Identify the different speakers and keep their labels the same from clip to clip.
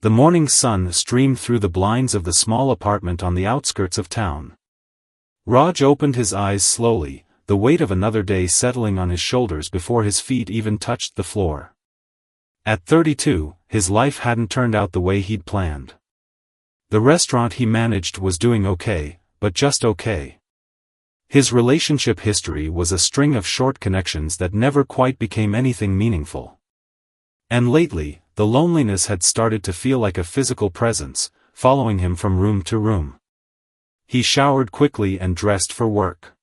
Speaker 1: The morning sun streamed through the blinds of the small apartment on the outskirts of town. Raj opened his eyes slowly, the weight of another day settling on his shoulders before his feet even touched the floor. At 32, his life hadn't turned out the way he'd planned. The restaurant he managed was doing okay, but just okay. His relationship history was a string of short connections that never quite became anything meaningful. And lately, the loneliness had started to feel like a physical presence, following him from room to room. He showered quickly and dressed for work.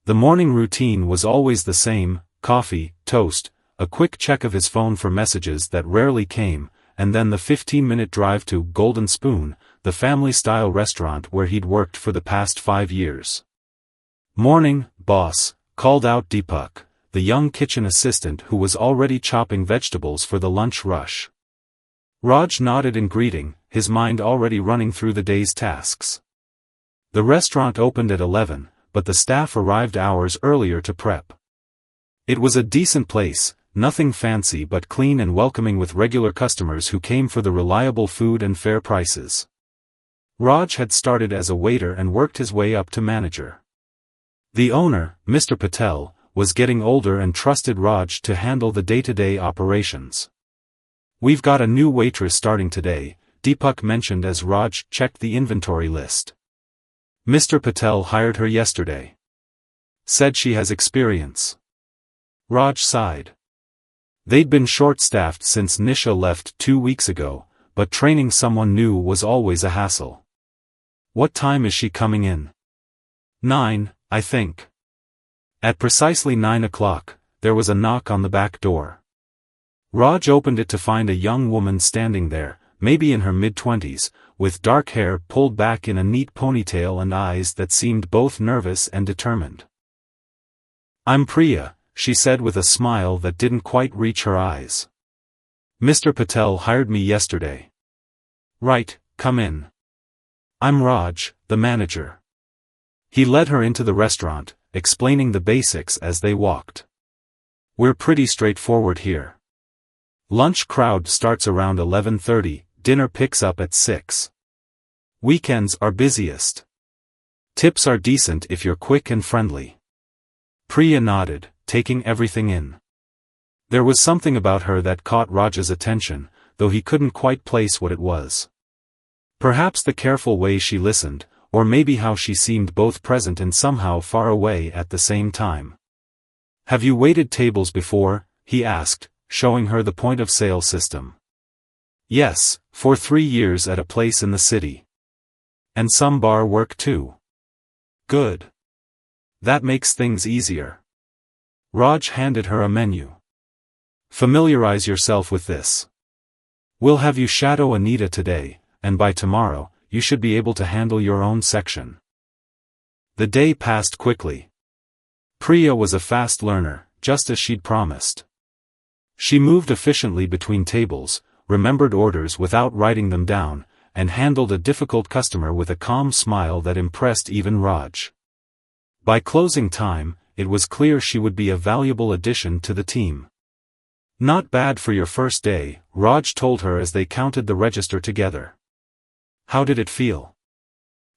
Speaker 1: The morning routine was always the same: coffee, toast, a quick check of his phone for messages that rarely came, and then the 15-minute drive to Golden Spoon, the family-style restaurant where he'd worked for the past 5 years. "Morning, boss," called out Deepak, the young kitchen assistant who was already chopping vegetables for the lunch rush. Raj nodded in greeting, his mind already running through the day's tasks. The restaurant opened at 11, but the staff arrived hours earlier to prep. It was a decent place, nothing fancy but clean and welcoming, with regular customers who came for the reliable food and fair prices. Raj had started as a waiter and worked his way up to manager. The owner, Mr. Patel, was getting older and trusted Raj to handle the day-to-day operations. "We've got a new waitress starting today," Deepak mentioned as Raj checked the inventory list. "Mr. Patel hired her yesterday. Said she has experience." Raj sighed. They'd been short-staffed since Nisha left 2 weeks ago, but training someone new was always a hassle. "What time is she coming in?" 9, I think." At precisely 9 o'clock, there was a knock on the back door. Raj opened it to find a young woman standing there, maybe in her mid-20s, with dark hair pulled back in a neat ponytail and eyes that seemed both nervous and determined. "I'm Priya," she said with a smile that didn't quite reach her eyes. "Mr. Patel hired me yesterday." "Right, come in. I'm Raj, the manager." He led her into the restaurant, explaining the basics as they walked. "We're pretty straightforward here. Lunch crowd starts around 11:30, dinner picks up at 6. Weekends are busiest. Tips are decent if you're quick and friendly." Priya nodded, taking everything in. There was something about her that caught Raj's attention, though he couldn't quite place what it was. Perhaps the careful way she listened, or maybe how she seemed both present and somehow far away at the same time. "Have you waited tables before?" he asked, showing her the point-of-sale system. "Yes, for 3 years at a place in the city. And some bar work too." "Good. That makes things easier." Raj handed her a menu. "Familiarize yourself with this. We'll have you shadow Anita today, and by tomorrow, you should be able to handle your own section." The day passed quickly. Priya was a fast learner, just as she'd promised. She moved efficiently between tables, remembered orders without writing them down, and handled a difficult customer with a calm smile that impressed even Raj. By closing time, it was clear she would be a valuable addition to the team. "Not bad for your first day," Raj told her as they counted the register together. "How did it feel?"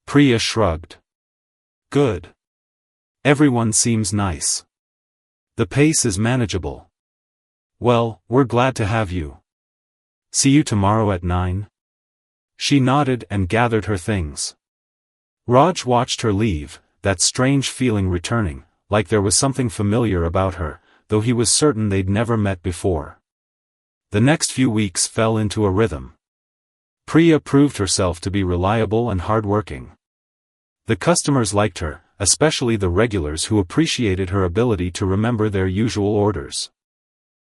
Speaker 1: Priya shrugged. "Good. Everyone seems nice. The pace is manageable. Well, we're glad to have you. See you tomorrow at 9? She nodded and gathered her things. Raj watched her leave, that strange feeling returning, like there was something familiar about her, though he was certain they'd never met before. The next few weeks fell into a rhythm. Priya proved herself to be reliable and hardworking. The customers liked her, especially the regulars who appreciated her ability to remember their usual orders.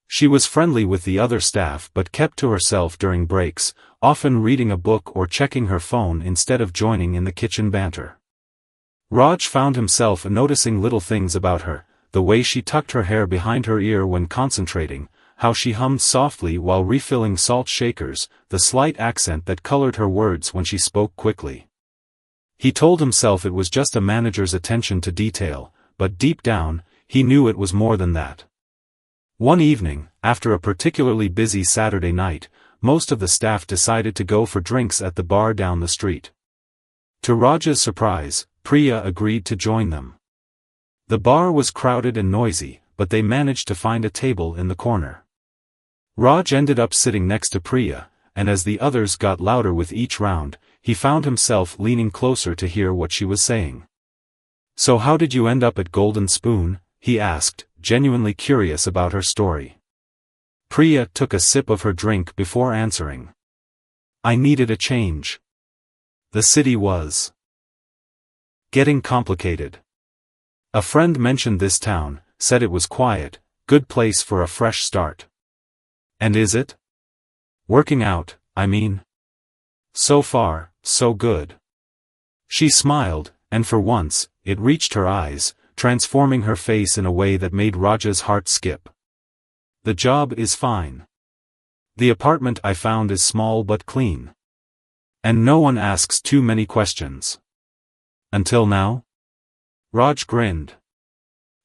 Speaker 1: She was friendly with the other staff but kept to herself during breaks, often reading a book or checking her phone instead of joining in the kitchen banter. Raj found himself noticing little things about her, the way she tucked her hair behind her ear when concentrating, how she hummed softly while refilling salt shakers, the slight accent that colored her words when she spoke quickly. He told himself it was just a manager's attention to detail, but deep down, he knew it was more than that. One evening, after a particularly busy Saturday night, most of the staff decided to go for drinks at the bar down the street. To Raj's surprise, Priya agreed to join them. The bar was crowded and noisy, but they managed to find a table in the corner. Raj ended up sitting next to Priya, and as the others got louder with each round, he found himself leaning closer to hear what she was saying. "So how did you end up at Golden Spoon?" he asked, genuinely curious about her story. Priya took a sip of her drink before answering. "I needed a change. The city was getting complicated. A friend mentioned this town, said it was quiet, good place for a fresh start." "And is it? Working out, I mean?" "So far, so good." She smiled, and for once, it reached her eyes, transforming her face in a way that made Raj's heart skip. "The job is fine. The apartment I found is small but clean. And no one asks too many questions." "Until now?" Raj grinned.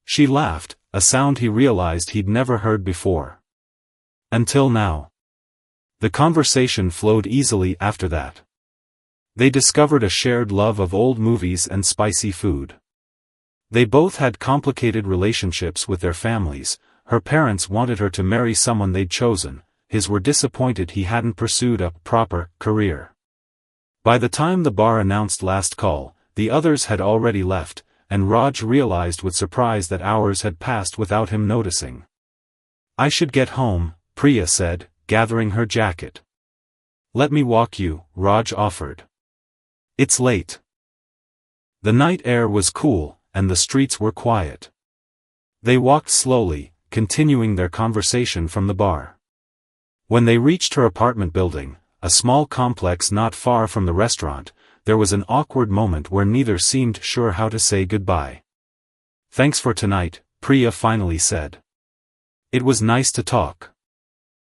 Speaker 1: She laughed, a sound he realized he'd never heard before. "Until now." The conversation flowed easily after that. They discovered a shared love of old movies and spicy food. They both had complicated relationships with their families. Her parents wanted her to marry someone they'd chosen, his were disappointed he hadn't pursued a proper career. By the time the bar announced last call, the others had already left, and Raj realized with surprise that hours had passed without him noticing. "I should get home," Priya said, gathering her jacket. "Let me walk you," Raj offered. "It's late." The night air was cool, and the streets were quiet. They walked slowly, continuing their conversation from the bar. When they reached her apartment building, a small complex not far from the restaurant, there was an awkward moment where neither seemed sure how to say goodbye. "Thanks for tonight," Priya finally said. "It was nice to talk."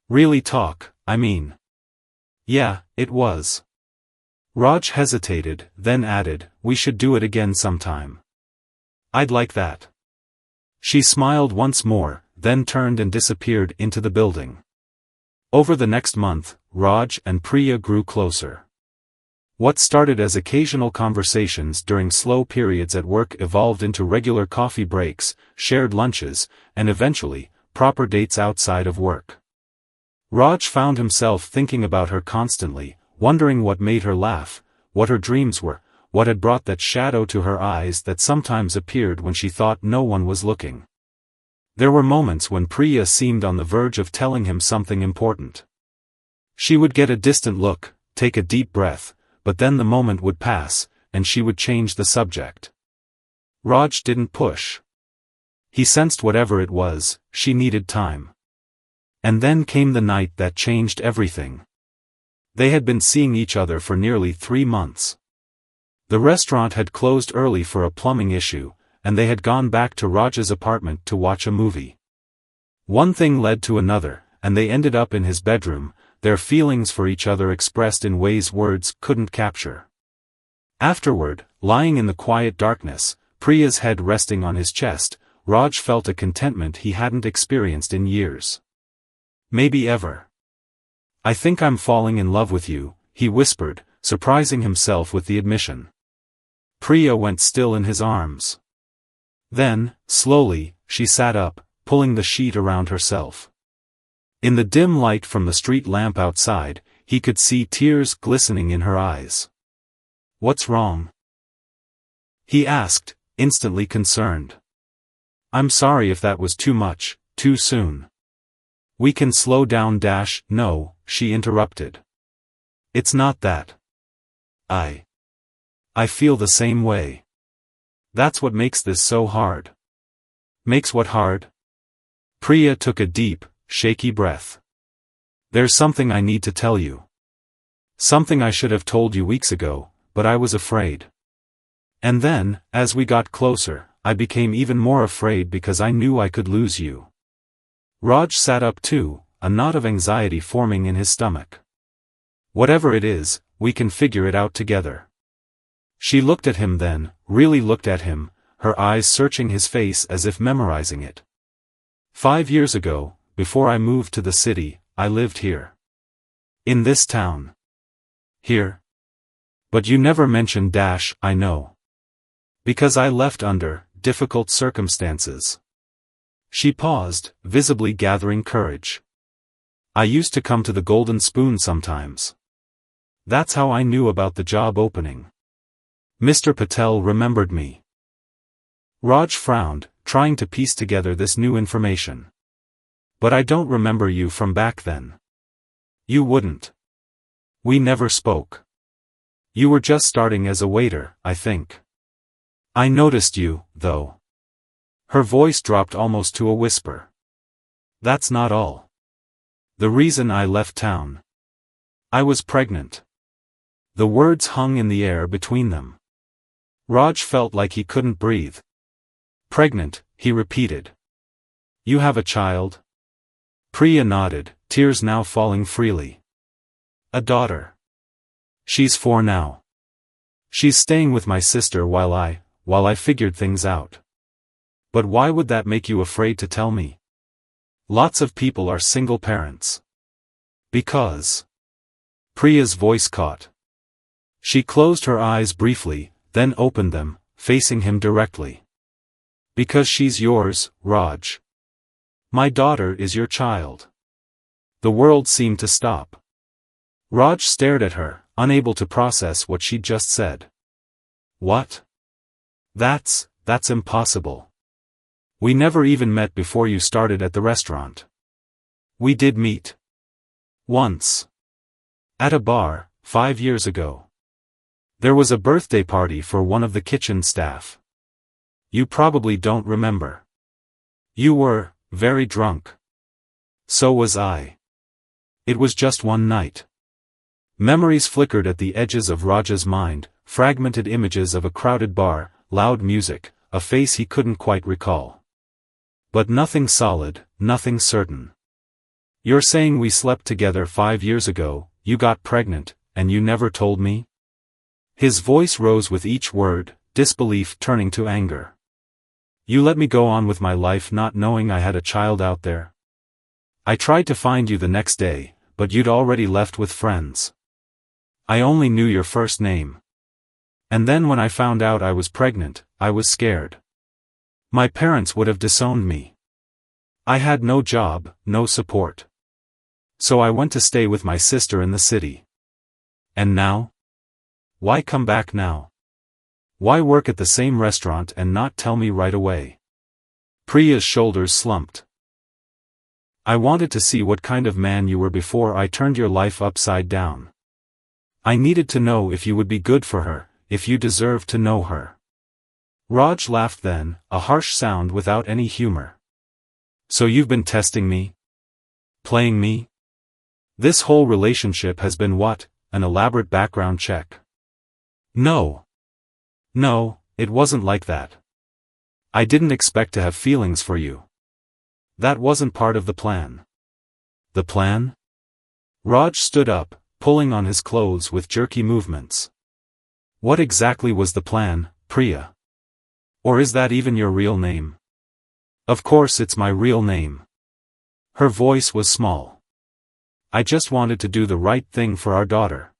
Speaker 1: "Really talk, I mean." "Yeah, it was." Raj hesitated, then added, "We should do it again sometime." "I'd like that." She smiled once more, then turned and disappeared into the building. Over the next month, Raj and Priya grew closer. What started as occasional conversations during slow periods at work evolved into regular coffee breaks, shared lunches, and eventually, proper dates outside of work. Raj found himself thinking about her constantly, wondering what made her laugh, what her dreams were, what had brought that shadow to her eyes that sometimes appeared when she thought no one was looking. There were moments when Priya seemed on the verge of telling him something important. She would get a distant look, take a deep breath, but then the moment would pass, and she would change the subject. Raj didn't push. He sensed whatever it was, she needed time. And then came the night that changed everything. They had been seeing each other for nearly 3 months. The restaurant had closed early for a plumbing issue, and they had gone back to Raj's apartment to watch a movie. One thing led to another, and they ended up in his bedroom, their feelings for each other expressed in ways words couldn't capture. Afterward, lying in the quiet darkness, Priya's head resting on his chest, Raj felt a contentment he hadn't experienced in years. Maybe ever. "I think I'm falling in love with you," he whispered, surprising himself with the admission. Priya went still in his arms. Then, slowly, she sat up, pulling the sheet around herself. In the dim light from the street lamp outside, he could see tears glistening in her eyes. "What's wrong?" he asked, instantly concerned. "I'm sorry if that was too much, too soon." "We can slow down. No," she interrupted. "It's not that. I feel the same way. That's what makes this so hard." "Makes what hard?" Priya took a deep, shaky breath. "There's something I need to tell you. Something I should have told you weeks ago, but I was afraid. And then, as we got closer, I became even more afraid because I knew I could lose you." Raj sat up too, a knot of anxiety forming in his stomach. "Whatever it is, we can figure it out together." She looked at him then, really looked at him, her eyes searching his face as if memorizing it. 5 years ago, before I moved to the city, I lived here. In this town. Here. But you never mentioned I know. Because I left under difficult circumstances. She paused, visibly gathering courage. I used to come to the Golden Spoon sometimes. That's how I knew about the job opening. Mr. Patel remembered me. Raj frowned, trying to piece together this new information. But I don't remember you from back then. You wouldn't. We never spoke. You were just starting as a waiter, I think. I noticed you, though. Her voice dropped almost to a whisper. That's not all. The reason I left town. I was pregnant. The words hung in the air between them. Raj felt like he couldn't breathe. Pregnant, he repeated. You have a child? Priya nodded, tears now falling freely. A daughter. She's 4 now. She's staying with my sister while I figured things out. But why would that make you afraid to tell me? Lots of people are single parents. Because. Priya's voice caught. She closed her eyes briefly, then opened them, facing him directly. Because she's yours, Raj. My daughter is your child. The world seemed to stop. Raj stared at her, unable to process what she'd just said. What? That's impossible. We never even met before you started at the restaurant. We did meet. Once. At a bar, 5 years ago. There was a birthday party for one of the kitchen staff. You probably don't remember. You were very drunk. So was I. It was just one night. Memories flickered at the edges of Raj's mind, fragmented images of a crowded bar, loud music, a face he couldn't quite recall. But nothing solid, nothing certain. You're saying we slept together 5 years ago, you got pregnant, and you never told me? His voice rose with each word, disbelief turning to anger. You let me go on with my life not knowing I had a child out there? I tried to find you the next day, but you'd already left with friends. I only knew your first name. And then when I found out I was pregnant, I was scared. My parents would have disowned me. I had no job, no support. So I went to stay with my sister in the city. And now? Why come back now? Why work at the same restaurant and not tell me right away? Priya's shoulders slumped. I wanted to see what kind of man you were before I turned your life upside down. I needed to know if you would be good for her, if you deserved to know her. Raj laughed then, a harsh sound without any humor. So you've been testing me? Playing me? This whole relationship has been what, an elaborate background check? No. No, it wasn't like that. I didn't expect to have feelings for you. That wasn't part of the plan. The plan? Raj stood up, pulling on his clothes with jerky movements. What exactly was the plan, Priya? Or is that even your real name? Of course it's my real name. Her voice was small. I just wanted to do the right thing for our daughter.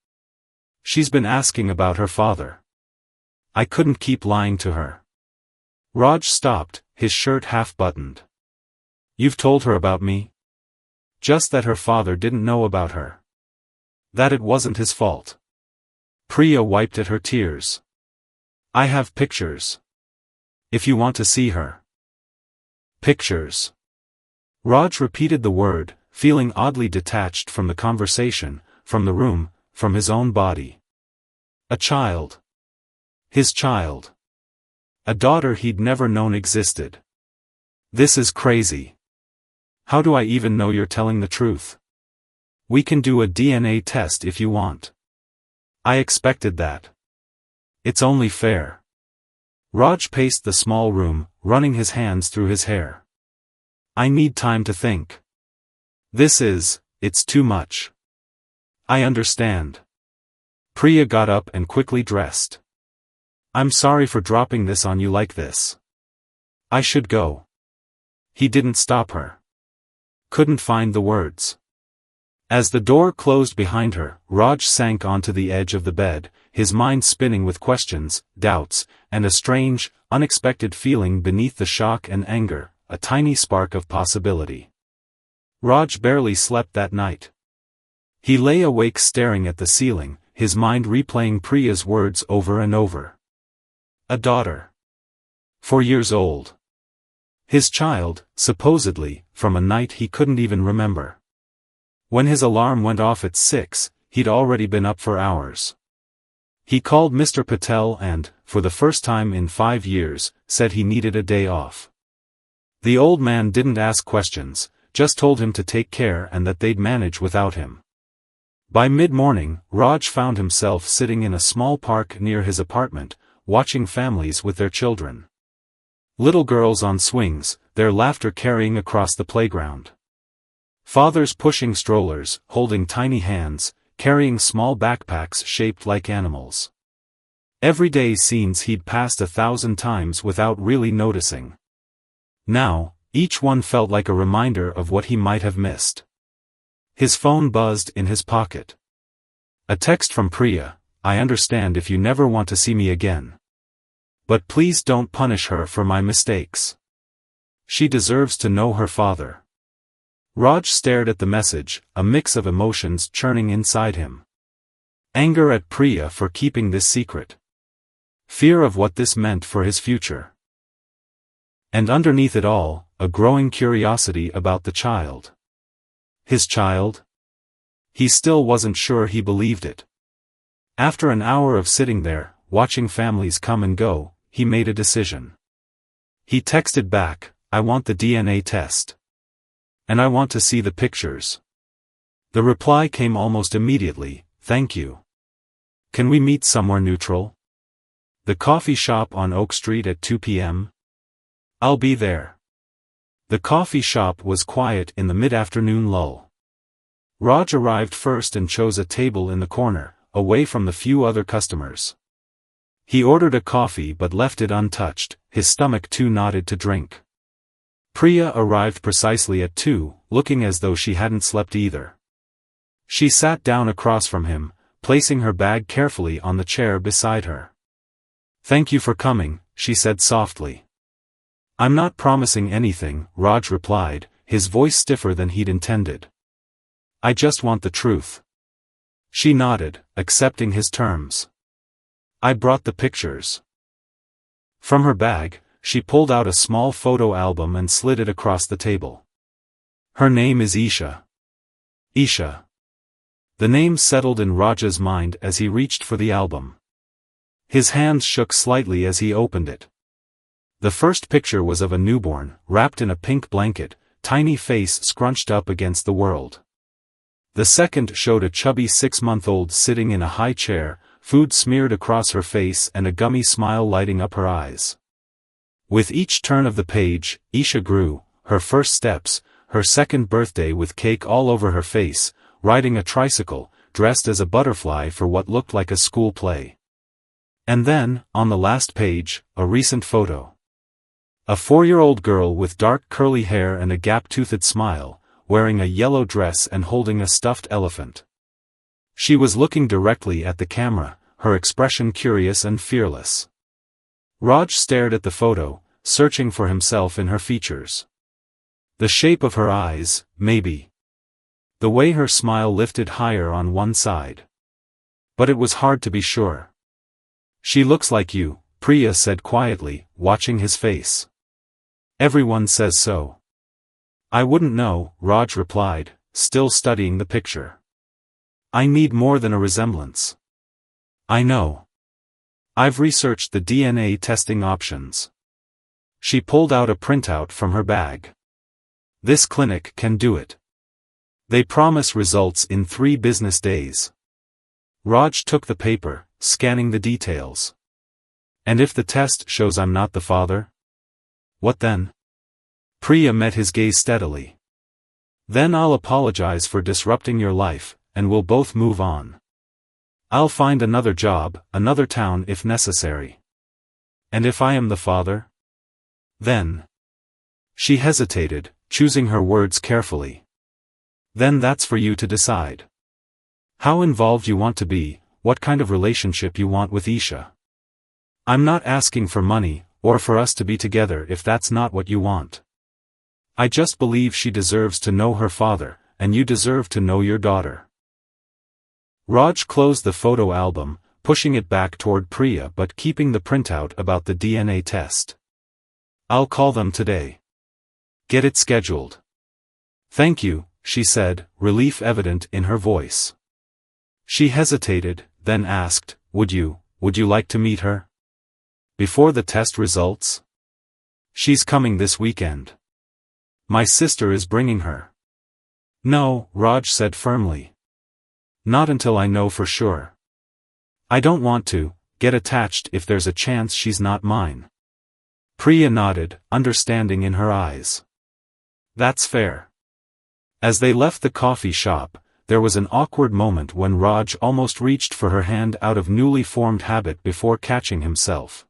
Speaker 1: She's been asking about her father. I couldn't keep lying to her. Raj stopped, his shirt half-buttoned. You've told her about me? Just that her father didn't know about her. That it wasn't his fault. Priya wiped at her tears. I have pictures. If you want to see her. Pictures. Raj repeated the word, feeling oddly detached from the conversation, from the room, from his own body. A child. His child. A daughter he'd never known existed. This is crazy. How do I even know you're telling the truth? We can do a DNA test if you want. I expected that. It's only fair. Raj paced the small room, running his hands through his hair. I need time to think. It's too much. I understand. Priya got up and quickly dressed. I'm sorry for dropping this on you like this. I should go. He didn't stop her. Couldn't find the words. As the door closed behind her, Raj sank onto the edge of the bed, his mind spinning with questions, doubts, and a strange, unexpected feeling beneath the shock and anger, a tiny spark of possibility. Raj barely slept that night. He lay awake staring at the ceiling, his mind replaying Priya's words over and over. A daughter. 4 years old. His child, supposedly, from a night he couldn't even remember. When his alarm went off at 6, he'd already been up for hours. He called Mr. Patel and, for the first time in 5 years, said he needed a day off. The old man didn't ask questions, just told him to take care and that they'd manage without him. By mid-morning, Raj found himself sitting in a small park near his apartment, watching families with their children. Little girls on swings, their laughter carrying across the playground. Fathers pushing strollers, holding tiny hands, carrying small backpacks shaped like animals. Everyday scenes he'd passed 1,000 times without really noticing. Now, each one felt like a reminder of what he might have missed. His phone buzzed in his pocket. A text from Priya: "I understand if you never want to see me again. But please don't punish her for my mistakes. She deserves to know her father." Raj stared at the message, a mix of emotions churning inside him. Anger at Priya for keeping this secret. Fear of what this meant for his future. And underneath it all, a growing curiosity about the child. His child? He still wasn't sure he believed it. After an hour of sitting there, watching families come and go, he made a decision. He texted back, "I want the DNA test. And I want to see the pictures." The reply came almost immediately, "Thank you. Can we meet somewhere neutral? The coffee shop on Oak Street at 2 p.m? I'll be there." The coffee shop was quiet in the mid-afternoon lull. Raj arrived first and chose a table in the corner, away from the few other customers. He ordered a coffee but left it untouched, his stomach too knotted to drink. Priya arrived precisely at 2, looking as though she hadn't slept either. She sat down across from him, placing her bag carefully on the chair beside her. "Thank you for coming," she said softly. "I'm not promising anything," Raj replied, his voice stiffer than he'd intended. "I just want the truth." She nodded, accepting his terms. "I brought the pictures." From her bag, she pulled out a small photo album and slid it across the table. "Her name is Isha." Isha. The name settled in Raj's mind as he reached for the album. His hands shook slightly as he opened it. The first picture was of a newborn, wrapped in a pink blanket, tiny face scrunched up against the world. The second showed a chubby 6-month-old sitting in a high chair, food smeared across her face and a gummy smile lighting up her eyes. With each turn of the page, Isha grew, her first steps, her second birthday with cake all over her face, riding a tricycle, dressed as a butterfly for what looked like a school play. And then, on the last page, a recent photo. A 4-year-old girl with dark curly hair and a gap-toothed smile, wearing a yellow dress and holding a stuffed elephant. She was looking directly at the camera, her expression curious and fearless. Raj stared at the photo, searching for himself in her features. The shape of her eyes, maybe. The way her smile lifted higher on one side. But it was hard to be sure. "She looks like you," Priya said quietly, watching his face. "Everyone says so." "I wouldn't know," Raj replied, still studying the picture. "I need more than a resemblance." "I know. I've researched the DNA testing options." She pulled out a printout from her bag. "This clinic can do it. They promise results in 3 business days." Raj took the paper, scanning the details. "And if the test shows I'm not the father? What then?" Priya met his gaze steadily. "Then I'll apologize for disrupting your life, and we'll both move on. I'll find another job, another town if necessary. And if I am the father? Then." She hesitated, choosing her words carefully. Then that's for you to decide. How involved you want to be, what kind of relationship you want with Isha. I'm not asking for money, or for us to be together if that's not what you want. I just believe she deserves to know her father, and you deserve to know your daughter. Raj closed the photo album, pushing it back toward Priya but keeping the printout about the DNA test. I'll call them today. Get it scheduled. Thank you, she said, relief evident in her voice. She hesitated, then asked, Would you like to meet her? Before the test results? She's coming this weekend. My sister is bringing her. No, Raj said firmly. Not until I know for sure. I don't want to get attached if there's a chance she's not mine. Priya nodded, understanding in her eyes. That's fair. As they left the coffee shop, there was an awkward moment when Raj almost reached for her hand out of newly formed habit before catching himself.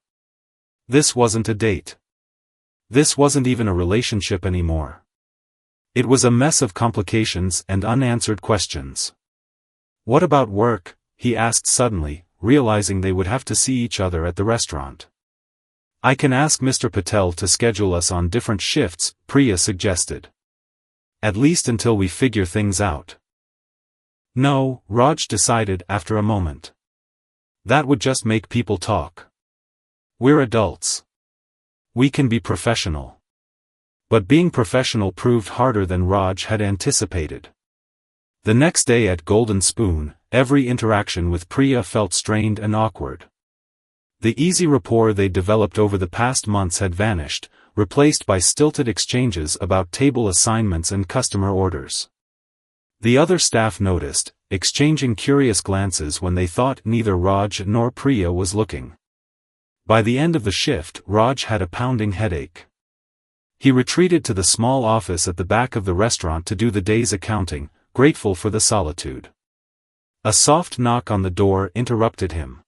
Speaker 1: This wasn't a date. This wasn't even a relationship anymore. It was a mess of complications and unanswered questions. What about work? He asked suddenly, realizing they would have to see each other at the restaurant. I can ask Mr. Patel to schedule us on different shifts, Priya suggested. At least until we figure things out. No, Raj decided after a moment. That would just make people talk. We're adults. We can be professional. But being professional proved harder than Raj had anticipated. The next day at Golden Spoon, every interaction with Priya felt strained and awkward. The easy rapport they developed over the past months had vanished, replaced by stilted exchanges about table assignments and customer orders. The other staff noticed, exchanging curious glances when they thought neither Raj nor Priya was looking. By the end of the shift, Raj had a pounding headache. He retreated to the small office at the back of the restaurant to do the day's accounting, grateful for the solitude. A soft knock on the door interrupted him.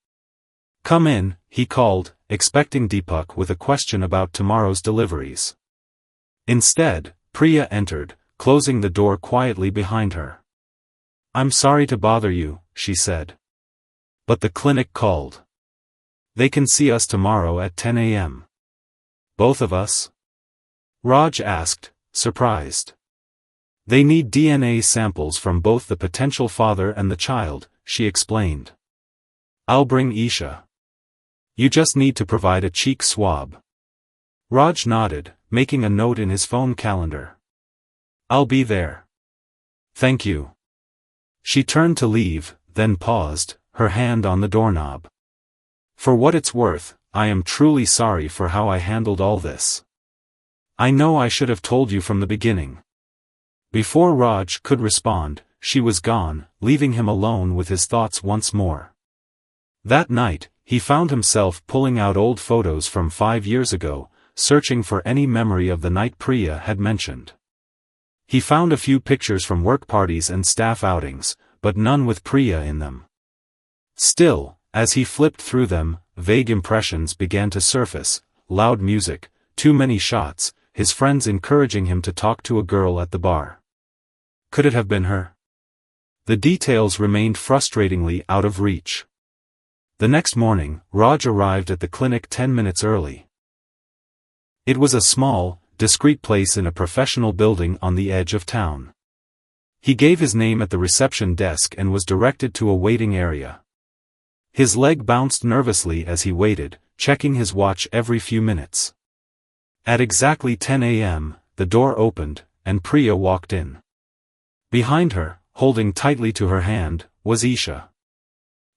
Speaker 1: Come in, he called, expecting Deepak with a question about tomorrow's deliveries. Instead, Priya entered, closing the door quietly behind her. I'm sorry to bother you, she said. But the clinic called. They can see us tomorrow at 10 a.m. Both of us? Raj asked, surprised. They need DNA samples from both the potential father and the child, she explained. I'll bring Isha. You just need to provide a cheek swab. Raj nodded, making a note in his phone calendar. I'll be there. Thank you. She turned to leave, then paused, her hand on the doorknob. For what it's worth, I am truly sorry for how I handled all this. I know I should have told you from the beginning. Before Raj could respond, she was gone, leaving him alone with his thoughts once more. That night, he found himself pulling out old photos from 5 years ago, searching for any memory of the night Priya had mentioned. He found a few pictures from work parties and staff outings, but none with Priya in them. Still, as he flipped through them, vague impressions began to surface: loud music, too many shots, his friends encouraging him to talk to a girl at the bar. Could it have been her? The details remained frustratingly out of reach. The next morning, Raj arrived at the clinic 10 minutes early. It was a small, discreet place in a professional building on the edge of town. He gave his name at the reception desk and was directed to a waiting area. His leg bounced nervously as he waited, checking his watch every few minutes. At exactly 10 a.m., the door opened, and Priya walked in. Behind her, holding tightly to her hand, was Isha.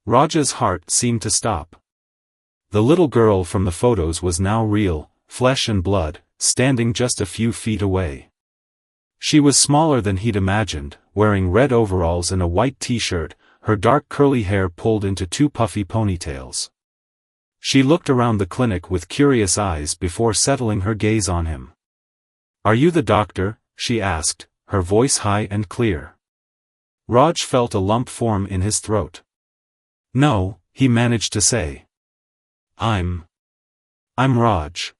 Speaker 1: Raj's heart seemed to stop. The little girl from the photos was now real, flesh and blood, standing just a few feet away. She was smaller than he'd imagined, wearing red overalls and a white t-shirt, her dark curly hair pulled into 2 puffy ponytails. She looked around the clinic with curious eyes before settling her gaze on him. Are you the doctor? She asked, her voice high and clear. Raj felt a lump form in his throat. No, he managed to say. I'm Raj.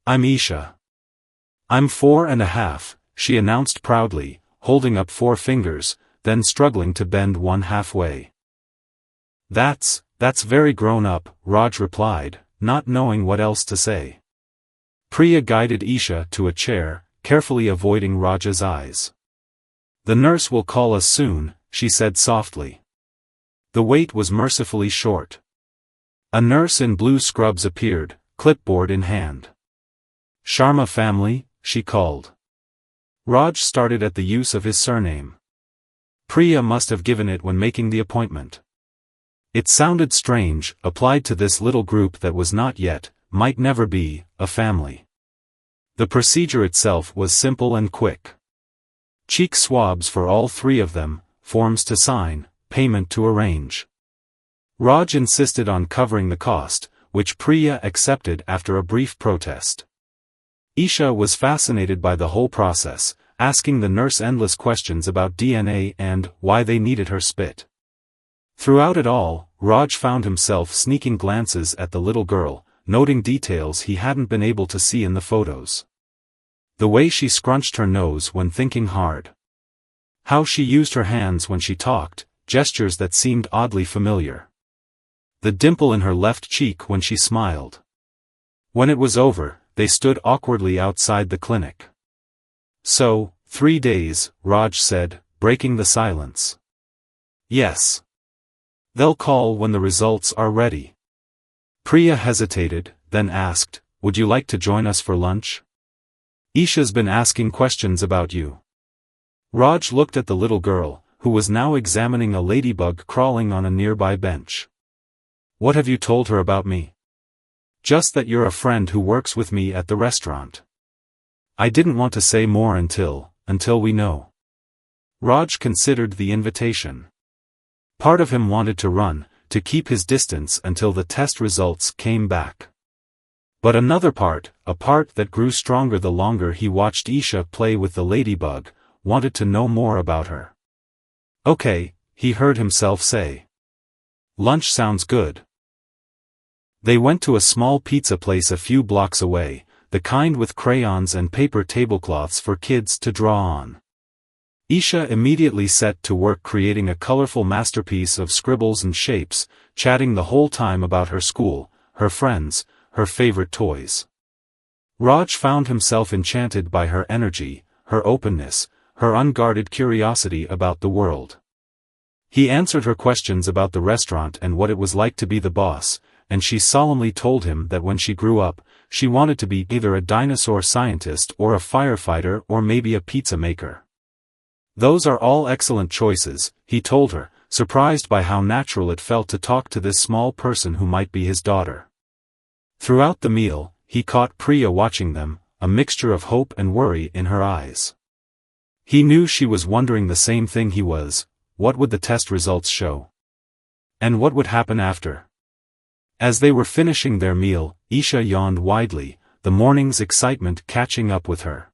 Speaker 1: I'm Isha. I'm 4.5, she announced proudly, holding up 4 fingers, then struggling to bend one halfway. That's very grown up, Raj replied, not knowing what else to say. Priya guided Isha to a chair, carefully avoiding Raj's eyes. The nurse will call us soon, she said softly. The wait was mercifully short. A nurse in blue scrubs appeared, clipboard in hand. Sharma family, she called. Raj started at the use of his surname. Priya must have given it when making the appointment. It sounded strange, applied to this little group that was not yet, might never be, a family. The procedure itself was simple and quick. Cheek swabs for all 3 of them, forms to sign, payment to arrange. Raj insisted on covering the cost, which Priya accepted after a brief protest. Isha was fascinated by the whole process, asking the nurse endless questions about DNA and why they needed her spit. Throughout it all, Raj found himself sneaking glances at the little girl, noting details he hadn't been able to see in the photos. The way she scrunched her nose when thinking hard. How she used her hands when she talked, gestures that seemed oddly familiar. The dimple in her left cheek when she smiled. When it was over, they stood awkwardly outside the clinic. So, 3 days, Raj said, breaking the silence. Yes. They'll call when the results are ready. Priya hesitated, then asked, would you like to join us for lunch? Isha's been asking questions about you. Raj looked at the little girl, who was now examining a ladybug crawling on a nearby bench. What have you told her about me? Just that you're a friend who works with me at the restaurant. I didn't want to say more until we know. Raj considered the invitation. Part of him wanted to run, to keep his distance until the test results came back. But another part, a part that grew stronger the longer he watched Isha play with the ladybug, wanted to know more about her. Okay, he heard himself say. Lunch sounds good. They went to a small pizza place a few blocks away, the kind with crayons and paper tablecloths for kids to draw on. Isha immediately set to work creating a colorful masterpiece of scribbles and shapes, chatting the whole time about her school, her friends, her favorite toys. Raj found himself enchanted by her energy, her openness, her unguarded curiosity about the world. He answered her questions about the restaurant and what it was like to be the boss, and she solemnly told him that when she grew up, she wanted to be either a dinosaur scientist or a firefighter or maybe a pizza maker. Those are all excellent choices, he told her, surprised by how natural it felt to talk to this small person who might be his daughter. Throughout the meal, he caught Priya watching them, a mixture of hope and worry in her eyes. He knew she was wondering the same thing he was, what would the test results show? And what would happen after? As they were finishing their meal, Isha yawned widely, the morning's excitement catching up with her.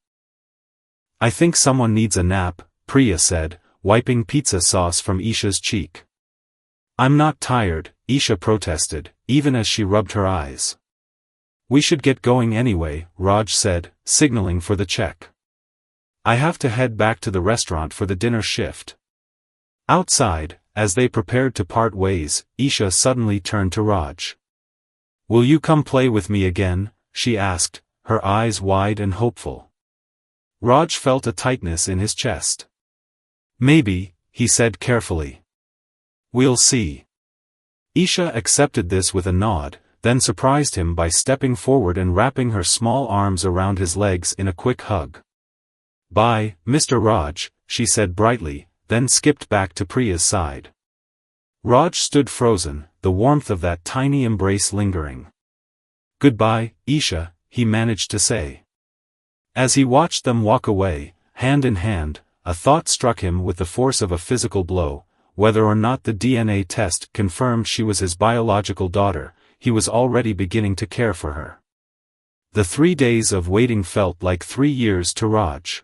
Speaker 1: I think someone needs a nap, Priya said, wiping pizza sauce from Isha's cheek. I'm not tired, Isha protested, even as she rubbed her eyes. We should get going anyway, Raj said, signaling for the check. I have to head back to the restaurant for the dinner shift. Outside, as they prepared to part ways, Isha suddenly turned to Raj. Will you come play with me again? She asked, her eyes wide and hopeful. Raj felt a tightness in his chest. Maybe, he said carefully. We'll see. Isha accepted this with a nod, then surprised him by stepping forward and wrapping her small arms around his legs in a quick hug. Bye, Mr. Raj, she said brightly, then skipped back to Priya's side. Raj stood frozen, the warmth of that tiny embrace lingering. Goodbye, Isha, he managed to say. As he watched them walk away, hand in hand, a thought struck him with the force of a physical blow. Whether or not the DNA test confirmed she was his biological daughter, he was already beginning to care for her. The 3 days of waiting felt like 3 years to Raj.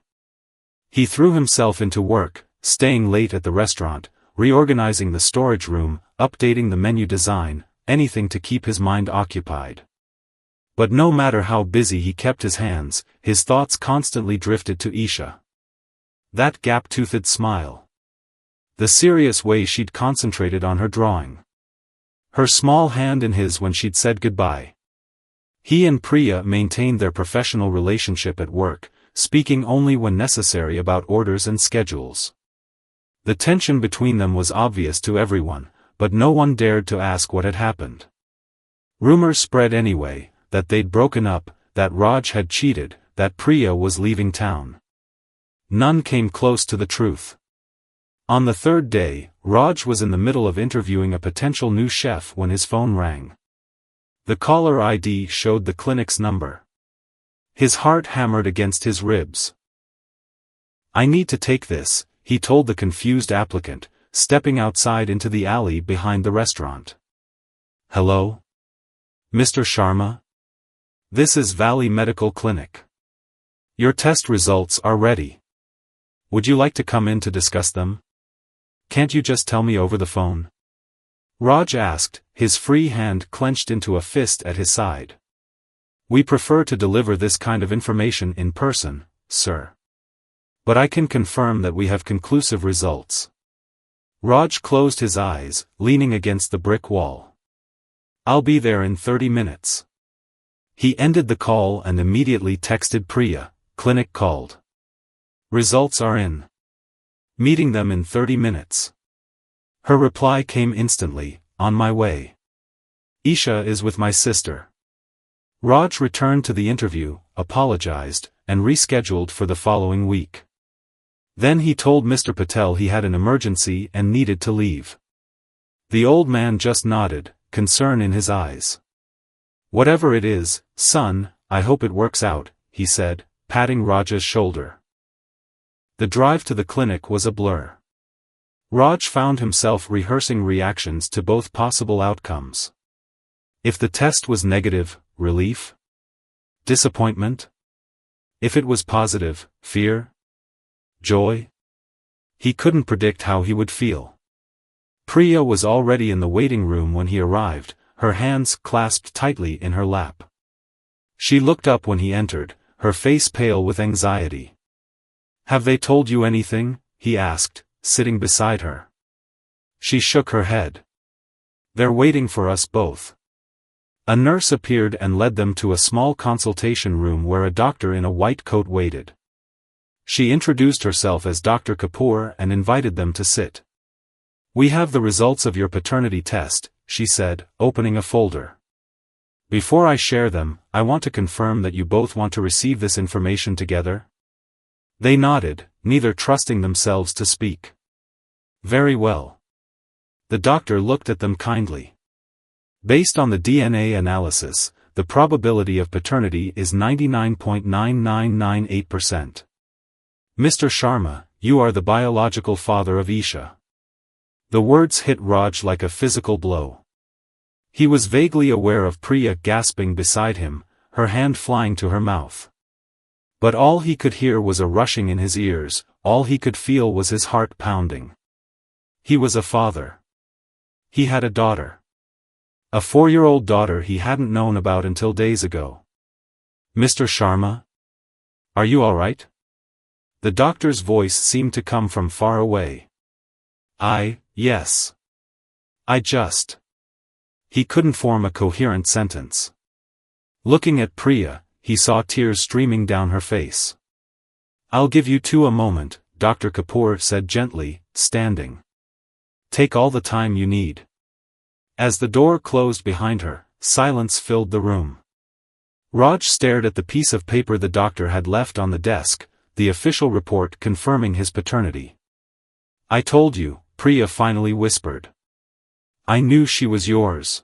Speaker 1: He threw himself into work, staying late at the restaurant, reorganizing the storage room, updating the menu design, anything to keep his mind occupied. But no matter how busy he kept his hands, his thoughts constantly drifted to Isha. That gap-toothed smile. The serious way she'd concentrated on her drawing. Her small hand in his when she'd said goodbye. He and Priya maintained their professional relationship at work, speaking only when necessary about orders and schedules. The tension between them was obvious to everyone, but no one dared to ask what had happened. Rumors spread anyway, that they'd broken up, that Raj had cheated, that Priya was leaving town. None came close to the truth. On the third day, Raj was in the middle of interviewing a potential new chef when his phone rang. The caller ID showed the clinic's number. His heart hammered against his ribs. "I need to take this," he told the confused applicant, stepping outside into the alley behind the restaurant. "Hello? Mr. Sharma? This is Valley Medical Clinic. Your test results are ready. Would you like to come in to discuss them? Can't you just tell me over the phone?" Raj asked, his free hand clenched into a fist at his side. "We prefer to deliver this kind of information in person, sir. But I can confirm that we have conclusive results." Raj closed his eyes, leaning against the brick wall. "I'll be there in 30 minutes. He ended the call and immediately texted Priya, "Clinic called. Results are in. Meeting them in 30 minutes. Her reply came instantly, "On my way. Isha is with my sister." Raj returned to the interview, apologized, and rescheduled for the following week. Then he told Mr. Patel he had an emergency and needed to leave. The old man just nodded, concern in his eyes. "Whatever it is, son, I hope it works out," he said, patting Raj's shoulder. The drive to the clinic was a blur. Raj found himself rehearsing reactions to both possible outcomes. If the test was negative, relief? Disappointment? If it was positive, fear? Joy? He couldn't predict how he would feel. Priya was already in the waiting room when he arrived, her hands clasped tightly in her lap. She looked up when he entered, her face pale with anxiety. "Have they told you anything?" he asked, sitting beside her. She shook her head. "They're waiting for us both." A nurse appeared and led them to a small consultation room where a doctor in a white coat waited. She introduced herself as Dr. Kapoor and invited them to sit. "We have the results of your paternity test," she said, opening a folder. "Before I share them, I want to confirm that you both want to receive this information together?" They nodded, neither trusting themselves to speak. "Very well." The doctor looked at them kindly. "Based on the DNA analysis, the probability of paternity is 99.9998%. Mr. Sharma, you are the biological father of Isha." The words hit Raj like a physical blow. He was vaguely aware of Priya gasping beside him, her hand flying to her mouth. But all he could hear was a rushing in his ears, all he could feel was his heart pounding. He was a father. He had a daughter. A 4-year-old daughter he hadn't known about until days ago. "Mr. Sharma? Are you all right?" The doctor's voice seemed to come from far away. Yes. I just..." He couldn't form a coherent sentence. Looking at Priya, he saw tears streaming down her face. "I'll give you two a moment," Dr. Kapoor said gently, standing. "Take all the time you need." As the door closed behind her, silence filled the room. Raj stared at the piece of paper the doctor had left on the desk, the official report confirming his paternity. "I told you," Priya finally whispered. "I knew she was yours.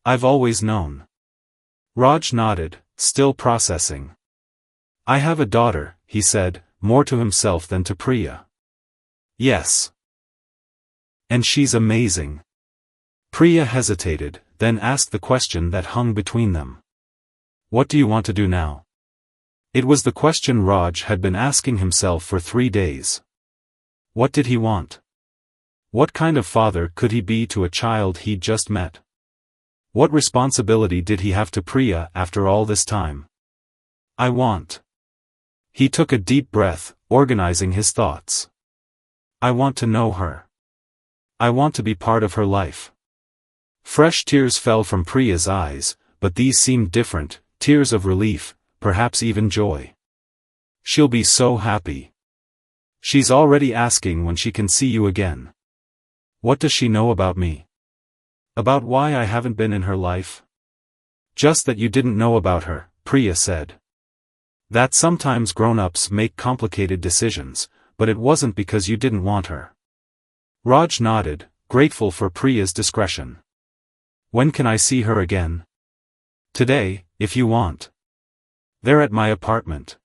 Speaker 1: I've always known." Raj nodded, still processing. "I have a daughter," he said, more to himself than to Priya. "Yes. And she's amazing." Priya hesitated, then asked the question that hung between them. "What do you want to do now?" It was the question Raj had been asking himself for 3 days. What did he want? What kind of father could he be to a child he'd just met? What responsibility did he have to Priya after all this time? "I want." He took a deep breath, organizing his thoughts. I want to know her. I want to be part of her life. Fresh tears fell from Priya's eyes, but these seemed different, tears of relief, perhaps even joy. She'll be so happy. She's already asking when she can see you again. What does she know about me? About why I haven't been in her life? Just that you didn't know about her, Priya said. That sometimes grown-ups make complicated decisions, but it wasn't because you didn't want her. Raj nodded, grateful for Priya's discretion. When can I see her again? Today, if you want. They're at my apartment.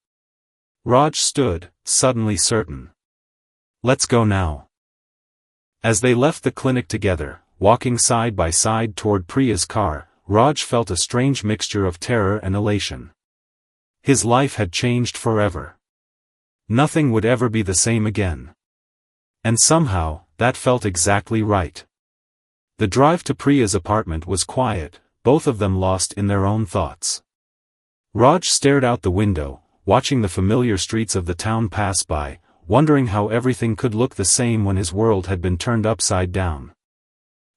Speaker 1: Raj stood, suddenly certain. Let's go now. As they left the clinic together, walking side by side toward Priya's car, Raj felt a strange mixture of terror and elation. His life had changed forever. Nothing would ever be the same again. And somehow, that felt exactly right. The drive to Priya's apartment was quiet, both of them lost in their own thoughts. Raj stared out the window, watching the familiar streets of the town pass by, wondering how everything could look the same when his world had been turned upside down.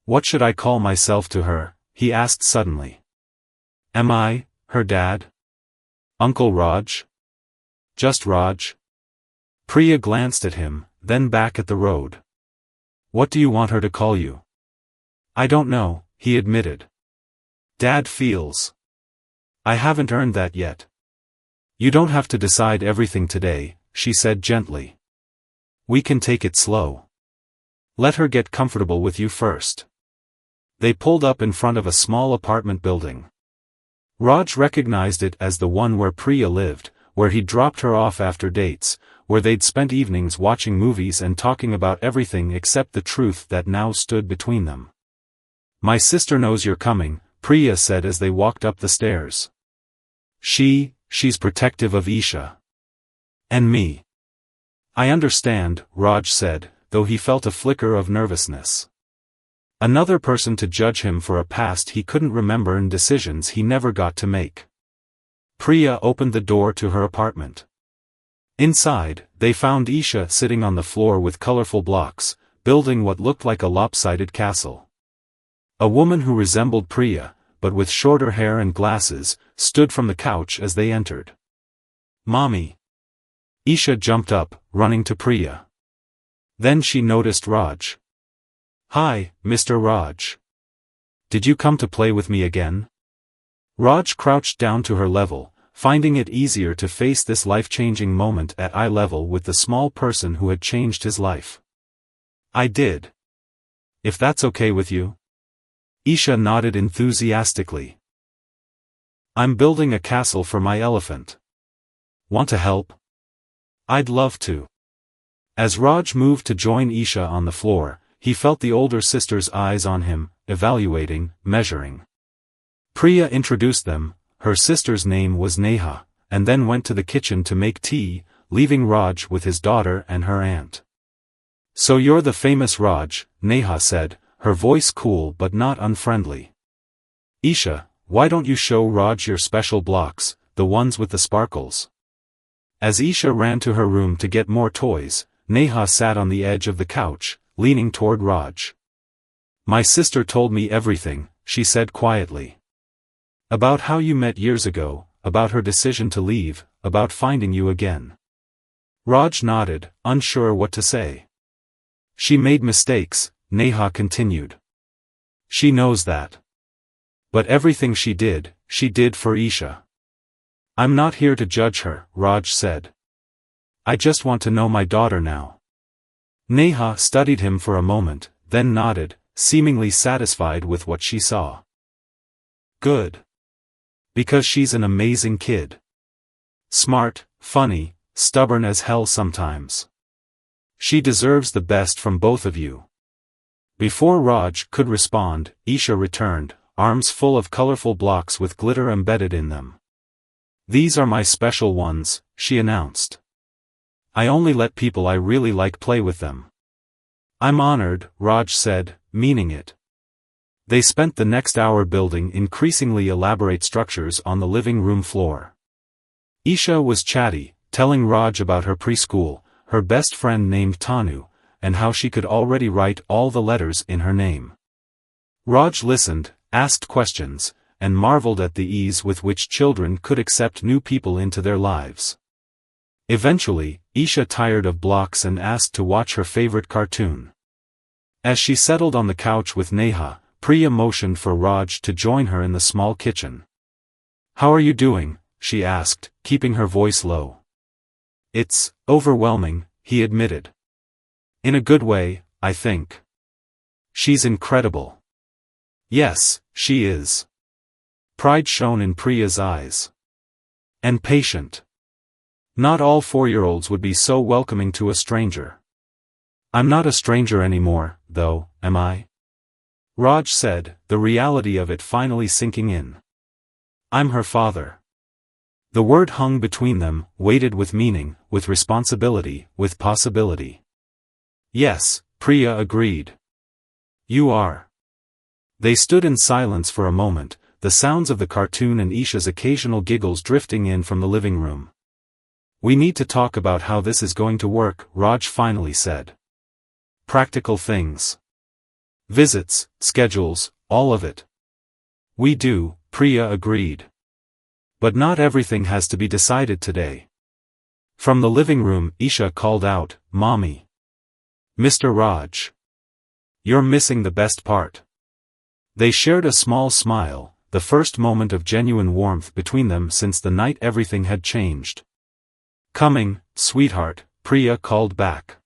Speaker 1: What should I call myself to her? He asked suddenly. Am I, her dad? Uncle Raj? Just Raj? Priya glanced at him, then back at the road. What do you want her to call you? I don't know, he admitted. Dad feels. I haven't earned that yet. You don't have to decide everything today, she said gently. We can take it slow. Let her get comfortable with you first. They pulled up in front of a small apartment building. Raj recognized it as the one where Priya lived, where he'd dropped her off after dates, where they'd spent evenings watching movies and talking about everything except the truth that now stood between them. My sister knows you're coming, Priya said as they walked up the stairs. She's protective of Isha. And me. I understand, Raj said, though he felt a flicker of nervousness. Another person to judge him for a past he couldn't remember and decisions he never got to make. Priya opened the door to her apartment. Inside, they found Isha sitting on the floor with colorful blocks, building what looked like a lopsided castle. A woman who resembled Priya, but with shorter hair and glasses, stood from the couch as they entered. Mommy! Isha jumped up, running to Priya. Then she noticed Raj. Hi, Mr. Raj. Did you come to play with me again? Raj crouched down to her level, finding it easier to face this life-changing moment at eye level with the small person who had changed his life. I did. If that's okay with you? Isha nodded enthusiastically. I'm building a castle for my elephant. Want to help? I'd love to. As Raj moved to join Isha on the floor, he felt the older sister's eyes on him, evaluating, measuring. Priya introduced them, her sister's name was Neha, and then went to the kitchen to make tea, leaving Raj with his daughter and her aunt. So you're the famous Raj, Neha said, her voice cool but not unfriendly. Isha, why don't you show Raj your special blocks, the ones with the sparkles? As Isha ran to her room to get more toys, Neha sat on the edge of the couch, leaning toward Raj. My sister told me everything, she said quietly. About how you met years ago, about her decision to leave, about finding you again. Raj nodded, unsure what to say. She made mistakes, Neha continued. She knows that. But everything she did for Isha. I'm not here to judge her, Raj said. I just want to know my daughter now. Neha studied him for a moment, then nodded, seemingly satisfied with what she saw. Good. Because she's an amazing kid. Smart, funny, stubborn as hell sometimes. She deserves the best from both of you. Before Raj could respond, Isha returned, arms full of colorful blocks with glitter embedded in them. These are my special ones, she announced. I only let people I really like play with them. I'm honored, Raj said, meaning it. They spent the next hour building increasingly elaborate structures on the living room floor. Isha was chatty, telling Raj about her preschool, her best friend named Tanu, and how she could already write all the letters in her name. Raj listened, asked questions, and marveled at the ease with which children could accept new people into their lives. Eventually, Isha tired of blocks and asked to watch her favorite cartoon. As she settled on the couch with Neha, Priya motioned for Raj to join her in the small kitchen. "How are you doing?" she asked, keeping her voice low. "It's overwhelming," he admitted. "In a good way, I think. She's incredible." "Yes, she is." Pride shone in Priya's eyes. "And patient. Not all 4-year-olds would be so welcoming to a stranger." "I'm not a stranger anymore, though, am I?" Raj said, the reality of it finally sinking in. "I'm her father." The word hung between them, weighted with meaning, with responsibility, with possibility. "Yes," Priya agreed. "You are." They stood in silence for a moment, the sounds of the cartoon and Isha's occasional giggles drifting in from the living room. "We need to talk about how this is going to work," Raj finally said. "Practical things. Visits, schedules, all of it." "We do," Priya agreed. "But not everything has to be decided today." From the living room, Isha called out, "Mommy." "Mr. Raj. You're missing the best part." They shared a small smile, the first moment of genuine warmth between them since the night everything had changed. "Coming, sweetheart," Priya called back.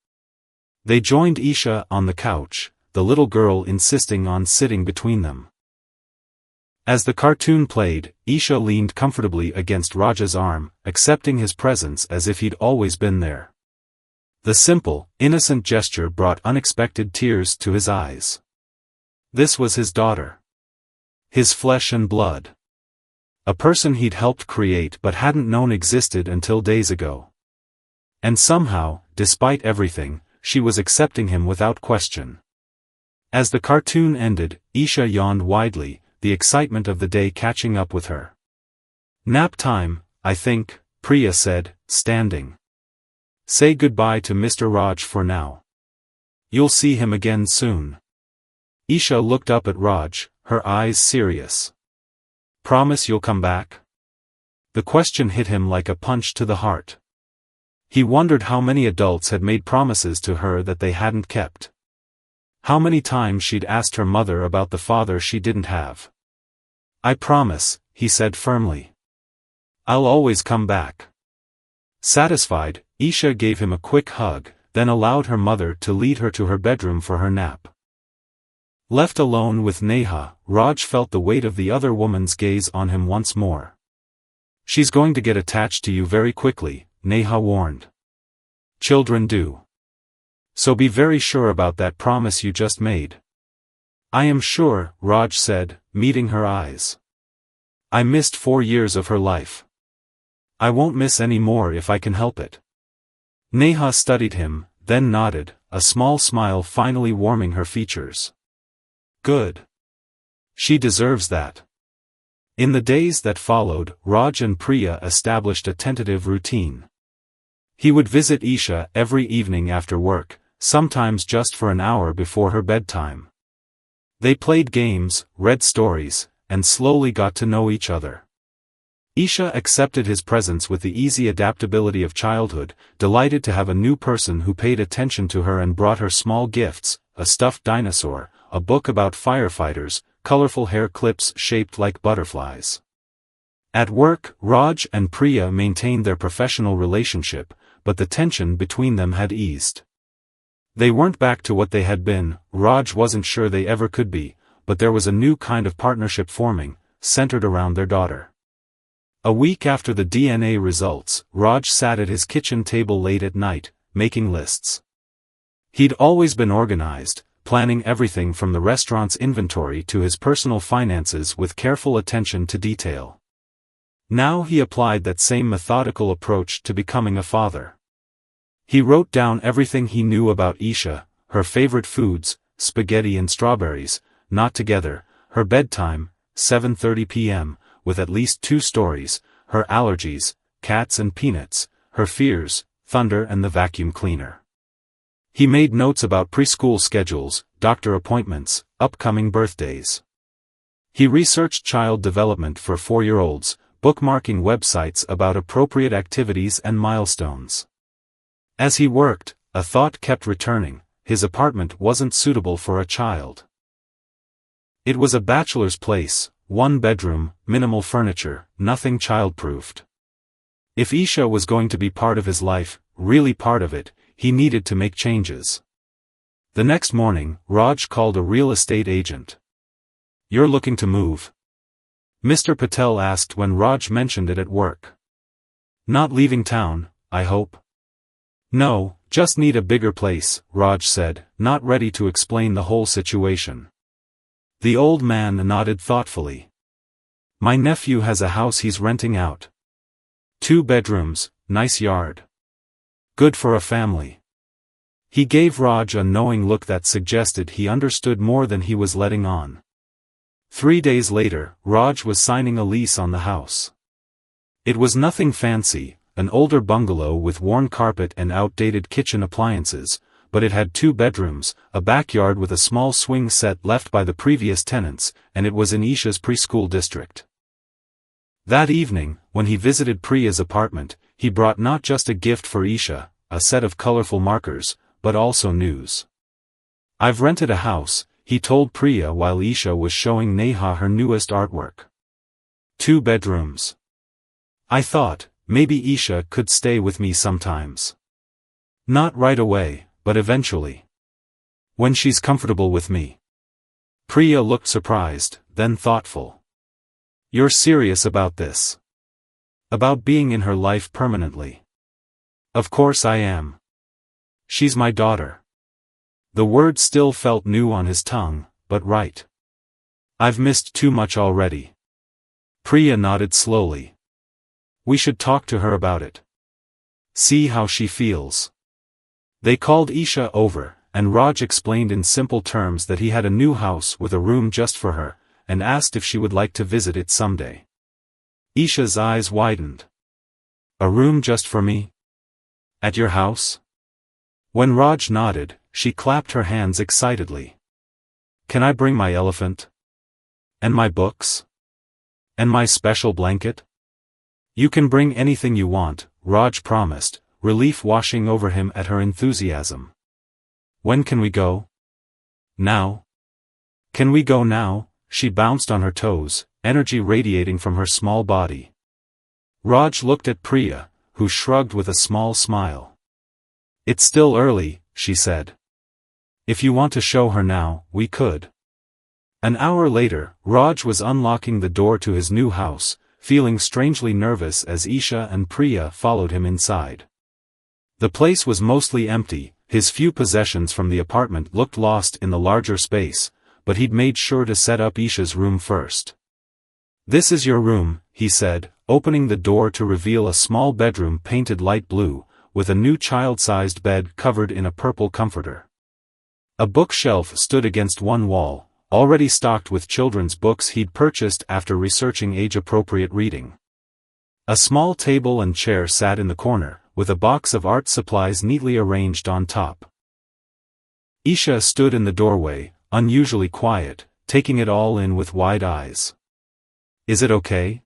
Speaker 1: They joined Isha on the couch, the little girl insisting on sitting between them. As the cartoon played, Isha leaned comfortably against Raj's arm, accepting his presence as if he'd always been there. The simple, innocent gesture brought unexpected tears to his eyes. This was his daughter. His flesh and blood. A person he'd helped create but hadn't known existed until days ago. And somehow, despite everything, she was accepting him without question. As the cartoon ended, Isha yawned widely, the excitement of the day catching up with her. "Nap time, I think," Priya said, standing. "Say goodbye to Mr. Raj for now. You'll see him again soon." Isha looked up at Raj, her eyes serious. "Promise you'll come back?" The question hit him like a punch to the heart. He wondered how many adults had made promises to her that they hadn't kept. How many times she'd asked her mother about the father she didn't have. "I promise," he said firmly. "I'll always come back." Satisfied, Isha gave him a quick hug, then allowed her mother to lead her to her bedroom for her nap. Left alone with Neha, Raj felt the weight of the other woman's gaze on him once more. "She's going to get attached to you very quickly," Neha warned. "Children do. So be very sure about that promise you just made." "I am sure," Raj said, meeting her eyes. "I missed 4 years of her life. I won't miss any more if I can help it." Neha studied him, then nodded, a small smile finally warming her features. "Good. She deserves that." In the days that followed, Raj and Priya established a tentative routine. He would visit Isha every evening after work, sometimes just for an hour before her bedtime. They played games, read stories, and slowly got to know each other. Isha accepted his presence with the easy adaptability of childhood, delighted to have a new person who paid attention to her and brought her small gifts, a stuffed dinosaur, a book about firefighters, colorful hair clips shaped like butterflies. At work, Raj and Priya maintained their professional relationship, but the tension between them had eased. They weren't back to what they had been, Raj wasn't sure they ever could be, but there was a new kind of partnership forming, centered around their daughter. A week after the DNA results, Raj sat at his kitchen table late at night, making lists. He'd always been organized, planning everything from the restaurant's inventory to his personal finances with careful attention to detail. Now he applied that same methodical approach to becoming a father. He wrote down everything he knew about Isha, her favorite foods, spaghetti and strawberries, not together, her bedtime, 7:30 p.m., with at least 2 stories, her allergies, cats and peanuts, her fears, thunder and the vacuum cleaner. He made notes about preschool schedules, doctor appointments, upcoming birthdays. He researched child development for 4-year-olds, bookmarking websites about appropriate activities and milestones. As he worked, a thought kept returning: his apartment wasn't suitable for a child. It was a bachelor's place, 1 bedroom, minimal furniture, nothing child-proofed. If Isha was going to be part of his life, really part of it, he needed to make changes. The next morning, Raj called a real estate agent. "You're looking to move?" Mr. Patel asked when Raj mentioned it at work. "Not leaving town, I hope?" "No, just need a bigger place," Raj said, not ready to explain the whole situation. The old man nodded thoughtfully. "My nephew has a house he's renting out. 2 bedrooms, nice yard. Good for a family." He gave Raj a knowing look that suggested he understood more than he was letting on. 3 days later, Raj was signing a lease on the house. It was nothing fancy, an older bungalow with worn carpet and outdated kitchen appliances, but it had 2 bedrooms, a backyard with a small swing set left by the previous tenants, and it was in Isha's preschool district. That evening, when he visited Priya's apartment, he brought not just a gift for Isha, a set of colorful markers, but also news. "I've rented a house," he told Priya while Isha was showing Neha her newest artwork. 2 bedrooms. "I thought, maybe Isha could stay with me sometimes. Not right away, but eventually. When she's comfortable with me." Priya looked surprised, then thoughtful. "You're serious about this? About being in her life permanently?" "Of course I am. She's my daughter." The word still felt new on his tongue, but right. "I've missed too much already." Priya nodded slowly. "We should talk to her about it. See how she feels." They called Isha over, and Raj explained in simple terms that he had a new house with a room just for her, and asked if she would like to visit it someday. Isha's eyes widened. "A room just for me? At your house?" When Raj nodded, she clapped her hands excitedly. "Can I bring my elephant? And my books? And my special blanket?" "You can bring anything you want," Raj promised, relief washing over him at her enthusiasm. "When can we go?" "Now." "Can we go now?" She bounced on her toes, energy radiating from her small body. Raj looked at Priya, who shrugged with a small smile. "It's still early," she said. "If you want to show her now, we could." An hour later, Raj was unlocking the door to his new house, feeling strangely nervous as Isha and Priya followed him inside. The place was mostly empty, his few possessions from the apartment looked lost in the larger space, but he'd made sure to set up Isha's room first. "This is your room," he said, opening the door to reveal a small bedroom painted light blue, with a new child-sized bed covered in a purple comforter. A bookshelf stood against one wall, already stocked with children's books he'd purchased after researching age-appropriate reading. A small table and chair sat in the corner, with a box of art supplies neatly arranged on top. Isha stood in the doorway, unusually quiet, taking it all in with wide eyes. "Is it okay?"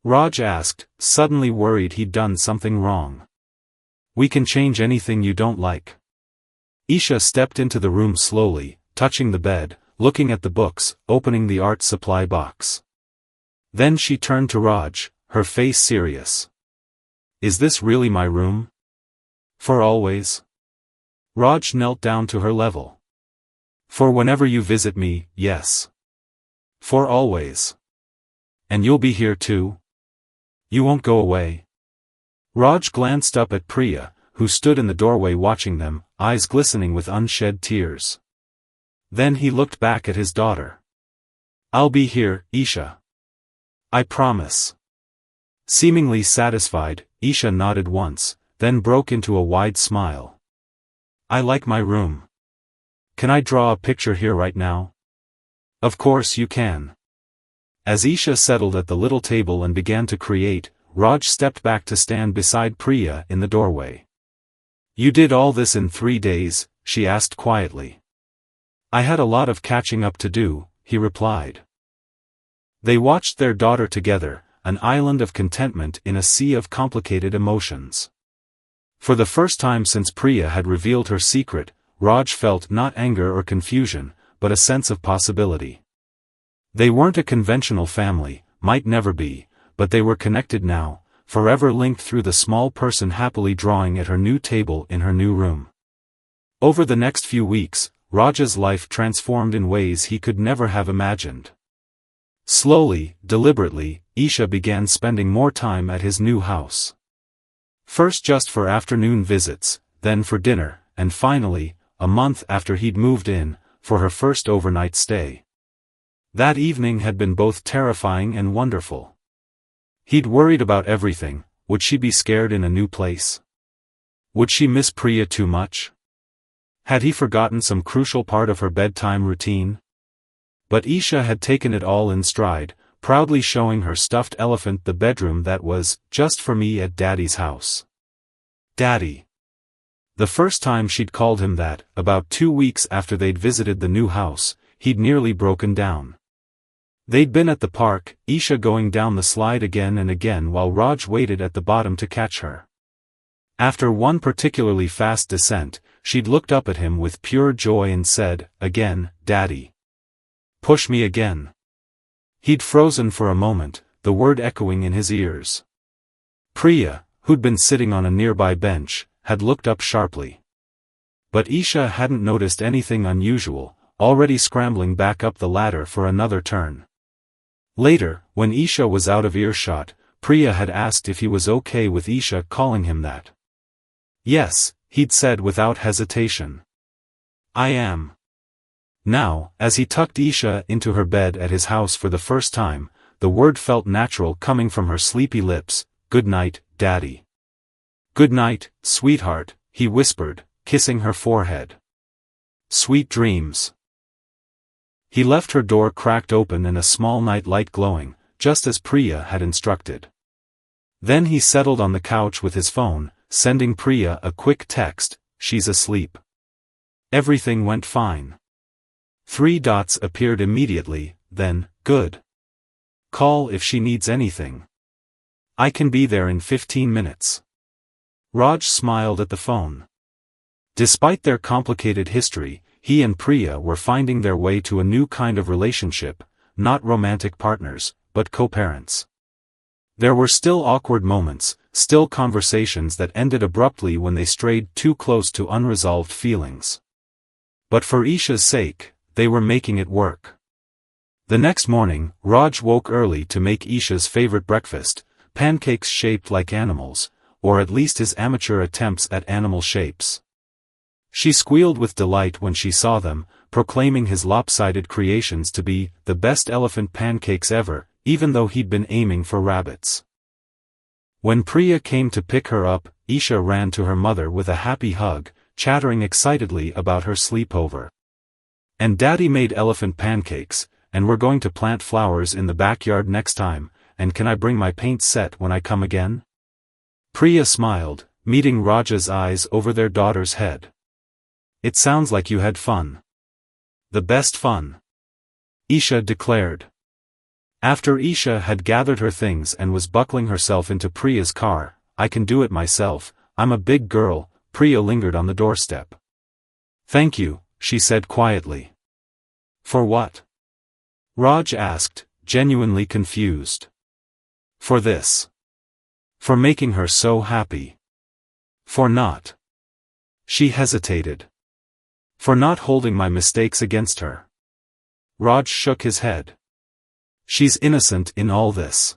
Speaker 1: Raj asked, suddenly worried he'd done something wrong. "We can change anything you don't like." Isha stepped into the room slowly, touching the bed, looking at the books, opening the art supply box. Then she turned to Raj, her face serious. "Is this really my room? For always?" Raj knelt down to her level. "For whenever you visit me, yes. For always. And you'll be here too? You won't go away?" Raj glanced up at Priya, who stood in the doorway watching them, eyes glistening with unshed tears. Then he looked back at his daughter. "I'll be here, Isha. I promise." Seemingly satisfied, Isha nodded once, then broke into a wide smile. "I like my room. Can I draw a picture here right now?" "Of course you can." As Isha settled at the little table and began to create, Raj stepped back to stand beside Priya in the doorway. "You did all this in 3 days?" she asked quietly. "I had a lot of catching up to do," he replied. They watched their daughter together, an island of contentment in a sea of complicated emotions. For the first time since Priya had revealed her secret, Raj felt not anger or confusion, but a sense of possibility. They weren't a conventional family, might never be, but they were connected now, forever linked through the small person happily drawing at her new table in her new room. Over the next few weeks, Raj's life transformed in ways he could never have imagined. Slowly, deliberately, Isha began spending more time at his new house. First just for afternoon visits, then for dinner, and finally, a month after he'd moved in, for her first overnight stay. That evening had been both terrifying and wonderful. He'd worried about everything. Would she be scared in a new place? Would she miss Priya too much? Had he forgotten some crucial part of her bedtime routine? But Isha had taken it all in stride, proudly showing her stuffed elephant the bedroom that was just for me at Daddy's house. Daddy. The first time she'd called him that, about 2 weeks after they'd visited the new house, he'd nearly broken down. They'd been at the park, Isha going down the slide again and again while Raj waited at the bottom to catch her. After one particularly fast descent, she'd looked up at him with pure joy and said, "Again, Daddy. Push me again." He'd frozen for a moment, the word echoing in his ears. Priya, who'd been sitting on a nearby bench, had looked up sharply. But Isha hadn't noticed anything unusual, already scrambling back up the ladder for another turn. Later, when Isha was out of earshot, Priya had asked if he was okay with Isha calling him that. "Yes," he'd said without hesitation. "I am." Now, as he tucked Isha into her bed at his house for the first time, the word felt natural coming from her sleepy lips, "Good night, Daddy." "Good night, sweetheart," he whispered, kissing her forehead. "Sweet dreams." He left her door cracked open and a small night light glowing, just as Priya had instructed. Then he settled on the couch with his phone, sending Priya a quick text, "She's asleep." Everything went fine. 3 dots appeared immediately, then, "Good. Call if she needs anything. I can be there in 15 minutes. Raj smiled at the phone. Despite their complicated history, he and Priya were finding their way to a new kind of relationship, not romantic partners, but co-parents. There were still awkward moments, still conversations that ended abruptly when they strayed too close to unresolved feelings. But for Isha's sake, they were making it work. The next morning, Raj woke early to make Isha's favorite breakfast, pancakes shaped like animals, or at least his amateur attempts at animal shapes. She squealed with delight when she saw them, proclaiming his lopsided creations to be the best elephant pancakes ever, even though he'd been aiming for rabbits. When Priya came to pick her up, Isha ran to her mother with a happy hug, chattering excitedly about her sleepover. "And Daddy made elephant pancakes, and we're going to plant flowers in the backyard next time, and can I bring my paint set when I come again?" Priya smiled, meeting Raj's eyes over their daughter's head. "It sounds like you had fun. The best fun," Isha declared. After Isha had gathered her things and was buckling herself into Priya's car, "I can do it myself, I'm a big girl," Priya lingered on the doorstep. "Thank you," she said quietly. "For what?" Raj asked, genuinely confused. "For this. For making her so happy. For not." She hesitated. "For not holding my mistakes against her." Raj shook his head. "She's innocent in all this.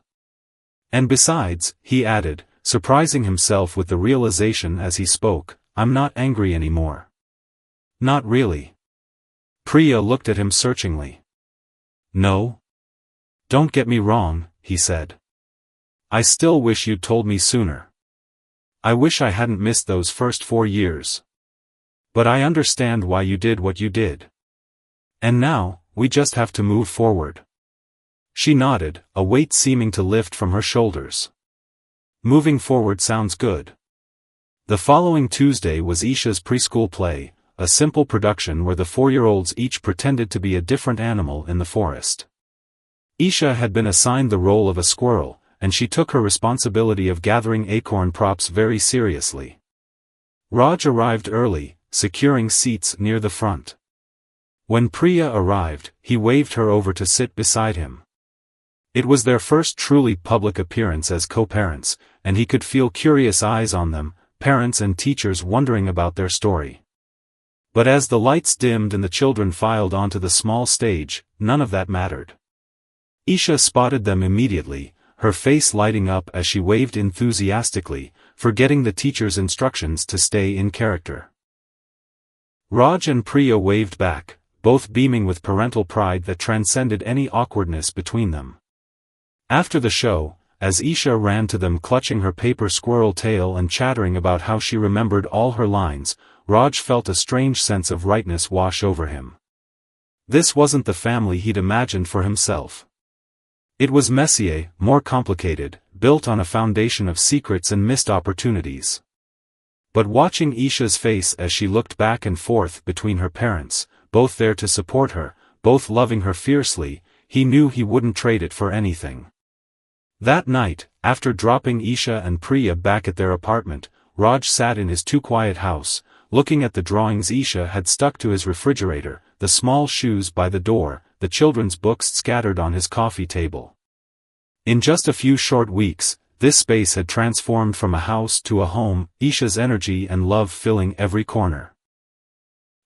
Speaker 1: And besides," he added, surprising himself with the realization as he spoke, "I'm not angry anymore." "Not really?" Priya looked at him searchingly. "No? Don't get me wrong," he said. "I still wish you'd told me sooner. I wish I hadn't missed those first 4 years. But I understand why you did what you did. And now, we just have to move forward." She nodded, a weight seeming to lift from her shoulders. Moving forward sounds good. The following Tuesday was Isha's preschool play, a simple production where the 4-year-olds each pretended to be a different animal in the forest. Isha had been assigned the role of a squirrel, and she took her responsibility of gathering acorn props very seriously. Raj arrived early, securing seats near the front. When Priya arrived, he waved her over to sit beside him. It was their first truly public appearance as co-parents, and he could feel curious eyes on them, parents and teachers wondering about their story. But as the lights dimmed and the children filed onto the small stage, none of that mattered. Isha spotted them immediately, her face lighting up as she waved enthusiastically, forgetting the teacher's instructions to stay in character. Raj and Priya waved back, both beaming with parental pride that transcended any awkwardness between them. After the show, as Isha ran to them clutching her paper squirrel tail and chattering about how she remembered all her lines, Raj felt a strange sense of rightness wash over him. This wasn't the family he'd imagined for himself. It was messier, more complicated, built on a foundation of secrets and missed opportunities. But watching Isha's face as she looked back and forth between her parents, both there to support her, both loving her fiercely, he knew he wouldn't trade it for anything. That night, after dropping Isha and Priya back at their apartment, Raj sat in his too-quiet house, looking at the drawings Isha had stuck to his refrigerator, the small shoes by the door, the children's books scattered on his coffee table. In just a few short weeks, this space had transformed from a house to a home, Isha's energy and love filling every corner.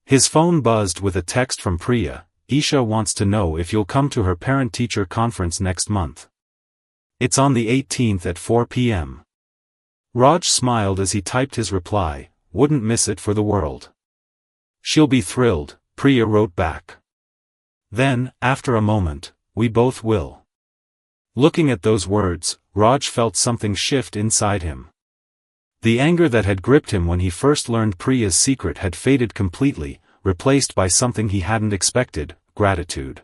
Speaker 1: His phone buzzed with a text from Priya. Isha wants to know if you'll come to her parent-teacher conference next month. It's on the 18th at 4 p.m. Raj smiled as he typed his reply, wouldn't miss it for the world. She'll be thrilled, Priya wrote back. Then, after a moment, we both will. Looking at those words, Raj felt something shift inside him. The anger that had gripped him when he first learned Priya's secret had faded completely, replaced by something he hadn't expected, gratitude.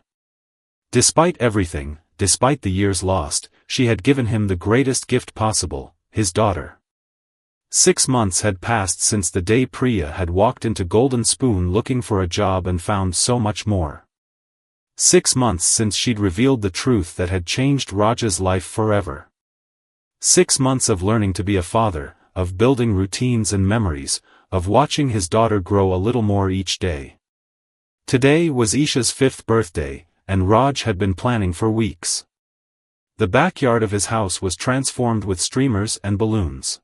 Speaker 1: Despite everything, despite the years lost, she had given him the greatest gift possible, his daughter. 6 months had passed since the day Priya had walked into Golden Spoon looking for a job and found so much more. 6 months since she'd revealed the truth that had changed Raj's life forever. 6 months of learning to be a father, of building routines and memories, of watching his daughter grow a little more each day. Today was Isha's 5th birthday, and Raj had been planning for weeks. The backyard of his house was transformed with streamers and balloons.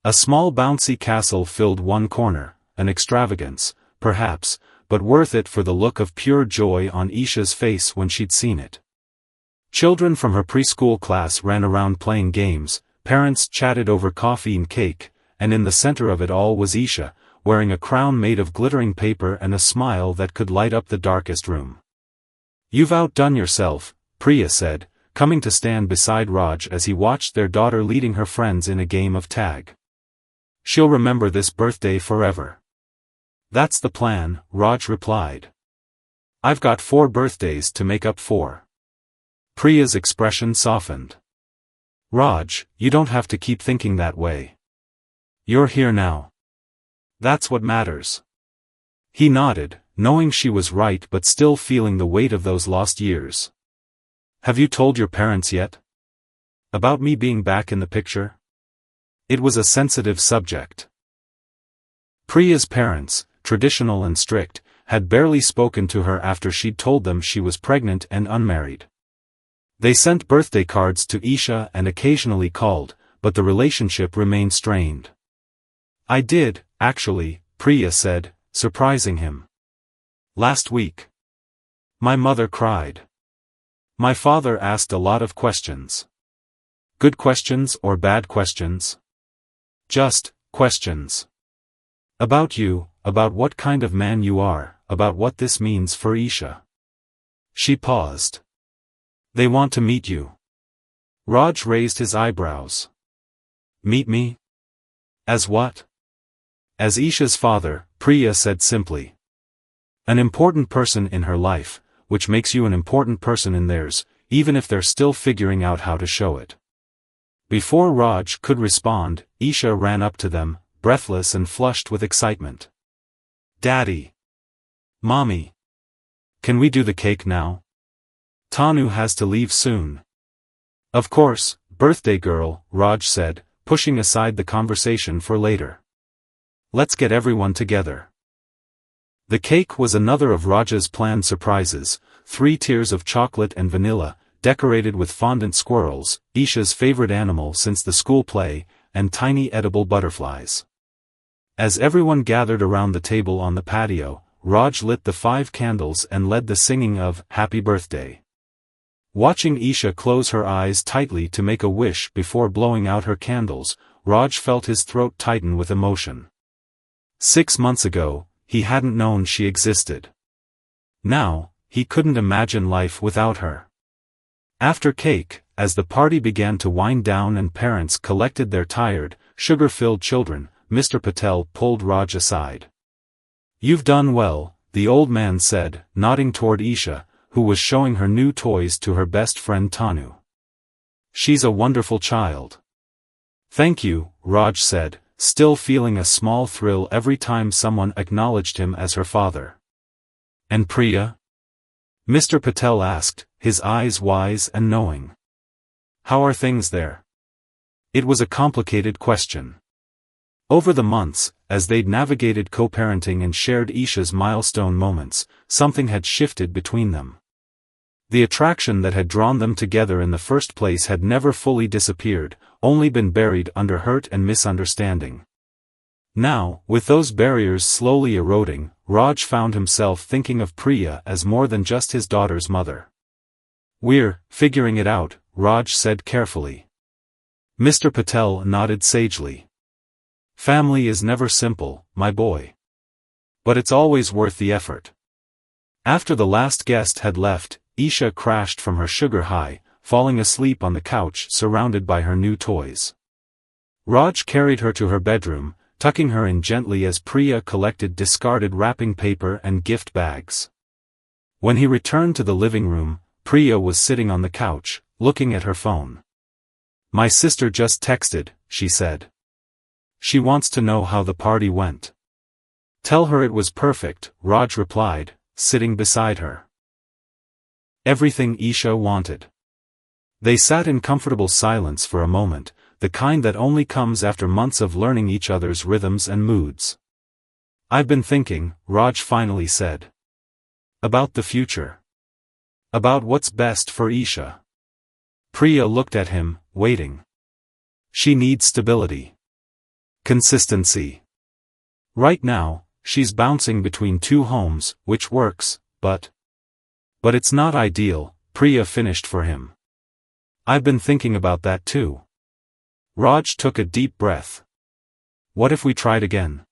Speaker 1: A small bouncy castle filled one corner, an extravagance, perhaps, but worth it for the look of pure joy on Isha's face when she'd seen it. Children from her preschool class ran around playing games, parents chatted over coffee and cake, and in the center of it all was Isha, wearing a crown made of glittering paper and a smile that could light up the darkest room. "You've outdone yourself," Priya said, coming to stand beside Raj as he watched their daughter leading her friends in a game of tag. "She'll remember this birthday forever." "That's the plan," Raj replied. "I've got 4 birthdays to make up for." Priya's expression softened. "Raj, you don't have to keep thinking that way. You're here now. That's what matters." He nodded, knowing she was right but still feeling the weight of those lost years. "Have you told your parents yet? About me being back in the picture?" It was a sensitive subject. Priya's parents, traditional and strict, had barely spoken to her after she'd told them she was pregnant and unmarried. They sent birthday cards to Isha and occasionally called, but the relationship remained strained. "I did, actually," Priya said, surprising him. "Last week. My mother cried. My father asked a lot of questions." "Good questions or bad questions?" "Just questions. About you, about what kind of man you are, about what this means for Isha." She paused. "They want to meet you." Raj raised his eyebrows. "Meet me? As what?" "As Isha's father," Priya said simply. "An important person in her life, which makes you an important person in theirs, even if they're still figuring out how to show it." Before Raj could respond, Isha ran up to them, breathless and flushed with excitement. Daddy! Mommy! Can we do the cake now? Tanu has to leave soon. Of course, birthday girl, Raj said, pushing aside the conversation for later. Let's get everyone together. The cake was another of Raj's planned surprises, 3 tiers of chocolate and vanilla, decorated with fondant squirrels, Isha's favorite animal since the school play, and tiny edible butterflies. As everyone gathered around the table on the patio, Raj lit the 5 candles and led the singing of Happy Birthday. Watching Isha close her eyes tightly to make a wish before blowing out her candles, Raj felt his throat tighten with emotion. 6 months ago, he hadn't known she existed. Now, he couldn't imagine life without her. After cake, as the party began to wind down and parents collected their tired, sugar-filled children, Mr. Patel pulled Raj aside. You've done well, the old man said, nodding toward Isha, who was showing her new toys to her best friend Tanu. She's a wonderful child. Thank you, Raj said, still feeling a small thrill every time someone acknowledged him as her father. And Priya? Mr. Patel asked, his eyes wise and knowing. How are things there? It was a complicated question. Over the months, as they'd navigated co-parenting and shared Isha's milestone moments, something had shifted between them. The attraction that had drawn them together in the first place had never fully disappeared, only been buried under hurt and misunderstanding. Now, with those barriers slowly eroding, Raj found himself thinking of Priya as more than just his daughter's mother. We're figuring it out, Raj said carefully. Mr. Patel nodded sagely. Family is never simple, my boy. But it's always worth the effort. After the last guest had left, Isha crashed from her sugar high, falling asleep on the couch surrounded by her new toys. Raj carried her to her bedroom, tucking her in gently as Priya collected discarded wrapping paper and gift bags. When he returned to the living room, Priya was sitting on the couch, looking at her phone. My sister just texted, she said. She wants to know how the party went. Tell her it was perfect, Raj replied, sitting beside her. Everything Isha wanted. They sat in comfortable silence for a moment, the kind that only comes after months of learning each other's rhythms and moods. I've been thinking, Raj finally said. About the future. About what's best for Isha. Priya looked at him, waiting. She needs stability. Consistency. Right now, she's bouncing between 2 homes, which works, but it's not ideal, Priya finished for him. I've been thinking about that too. Raj took a deep breath. What if we tried again?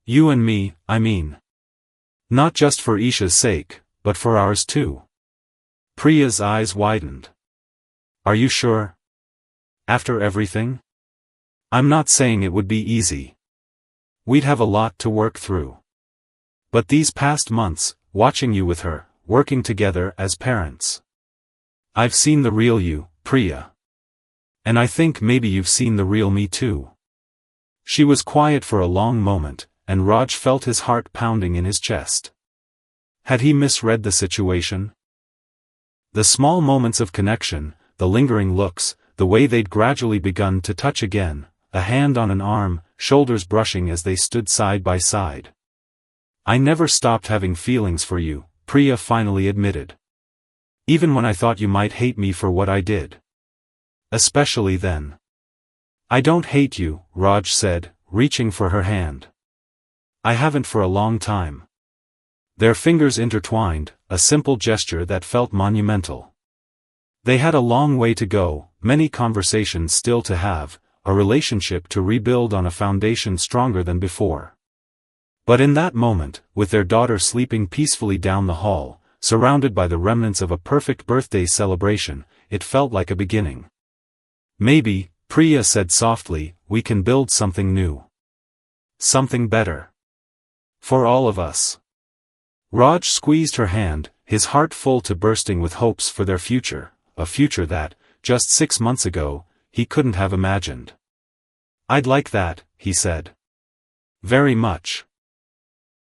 Speaker 1: You and me, I mean. Not just for Isha's sake, but for ours too. Priya's eyes widened. Are you sure? After everything? I'm not saying it would be easy. We'd have a lot to work through. But these past months, watching you with her, working together as parents. I've seen the real you, Priya. And I think maybe you've seen the real me too. She was quiet for a long moment, and Raj felt his heart pounding in his chest. Had he misread the situation? The small moments of connection, the lingering looks, the way they'd gradually begun to touch again, a hand on an arm, shoulders brushing as they stood side by side. I never stopped having feelings for you, Priya finally admitted. Even when I thought you might hate me for what I did. Especially then. I don't hate you, Raj said, reaching for her hand. I haven't for a long time. Their fingers intertwined, a simple gesture that felt monumental. They had a long way to go, many conversations still to have, a relationship to rebuild on a foundation stronger than before. But in that moment, with their daughter sleeping peacefully down the hall, surrounded by the remnants of a perfect birthday celebration, it felt like a beginning. Maybe, Priya said softly, we can build something new. Something better. For all of us. Raj squeezed her hand, his heart full to bursting with hopes for their future, a future that, just 6 months ago, he couldn't have imagined. "I'd like that," he said. "Very much."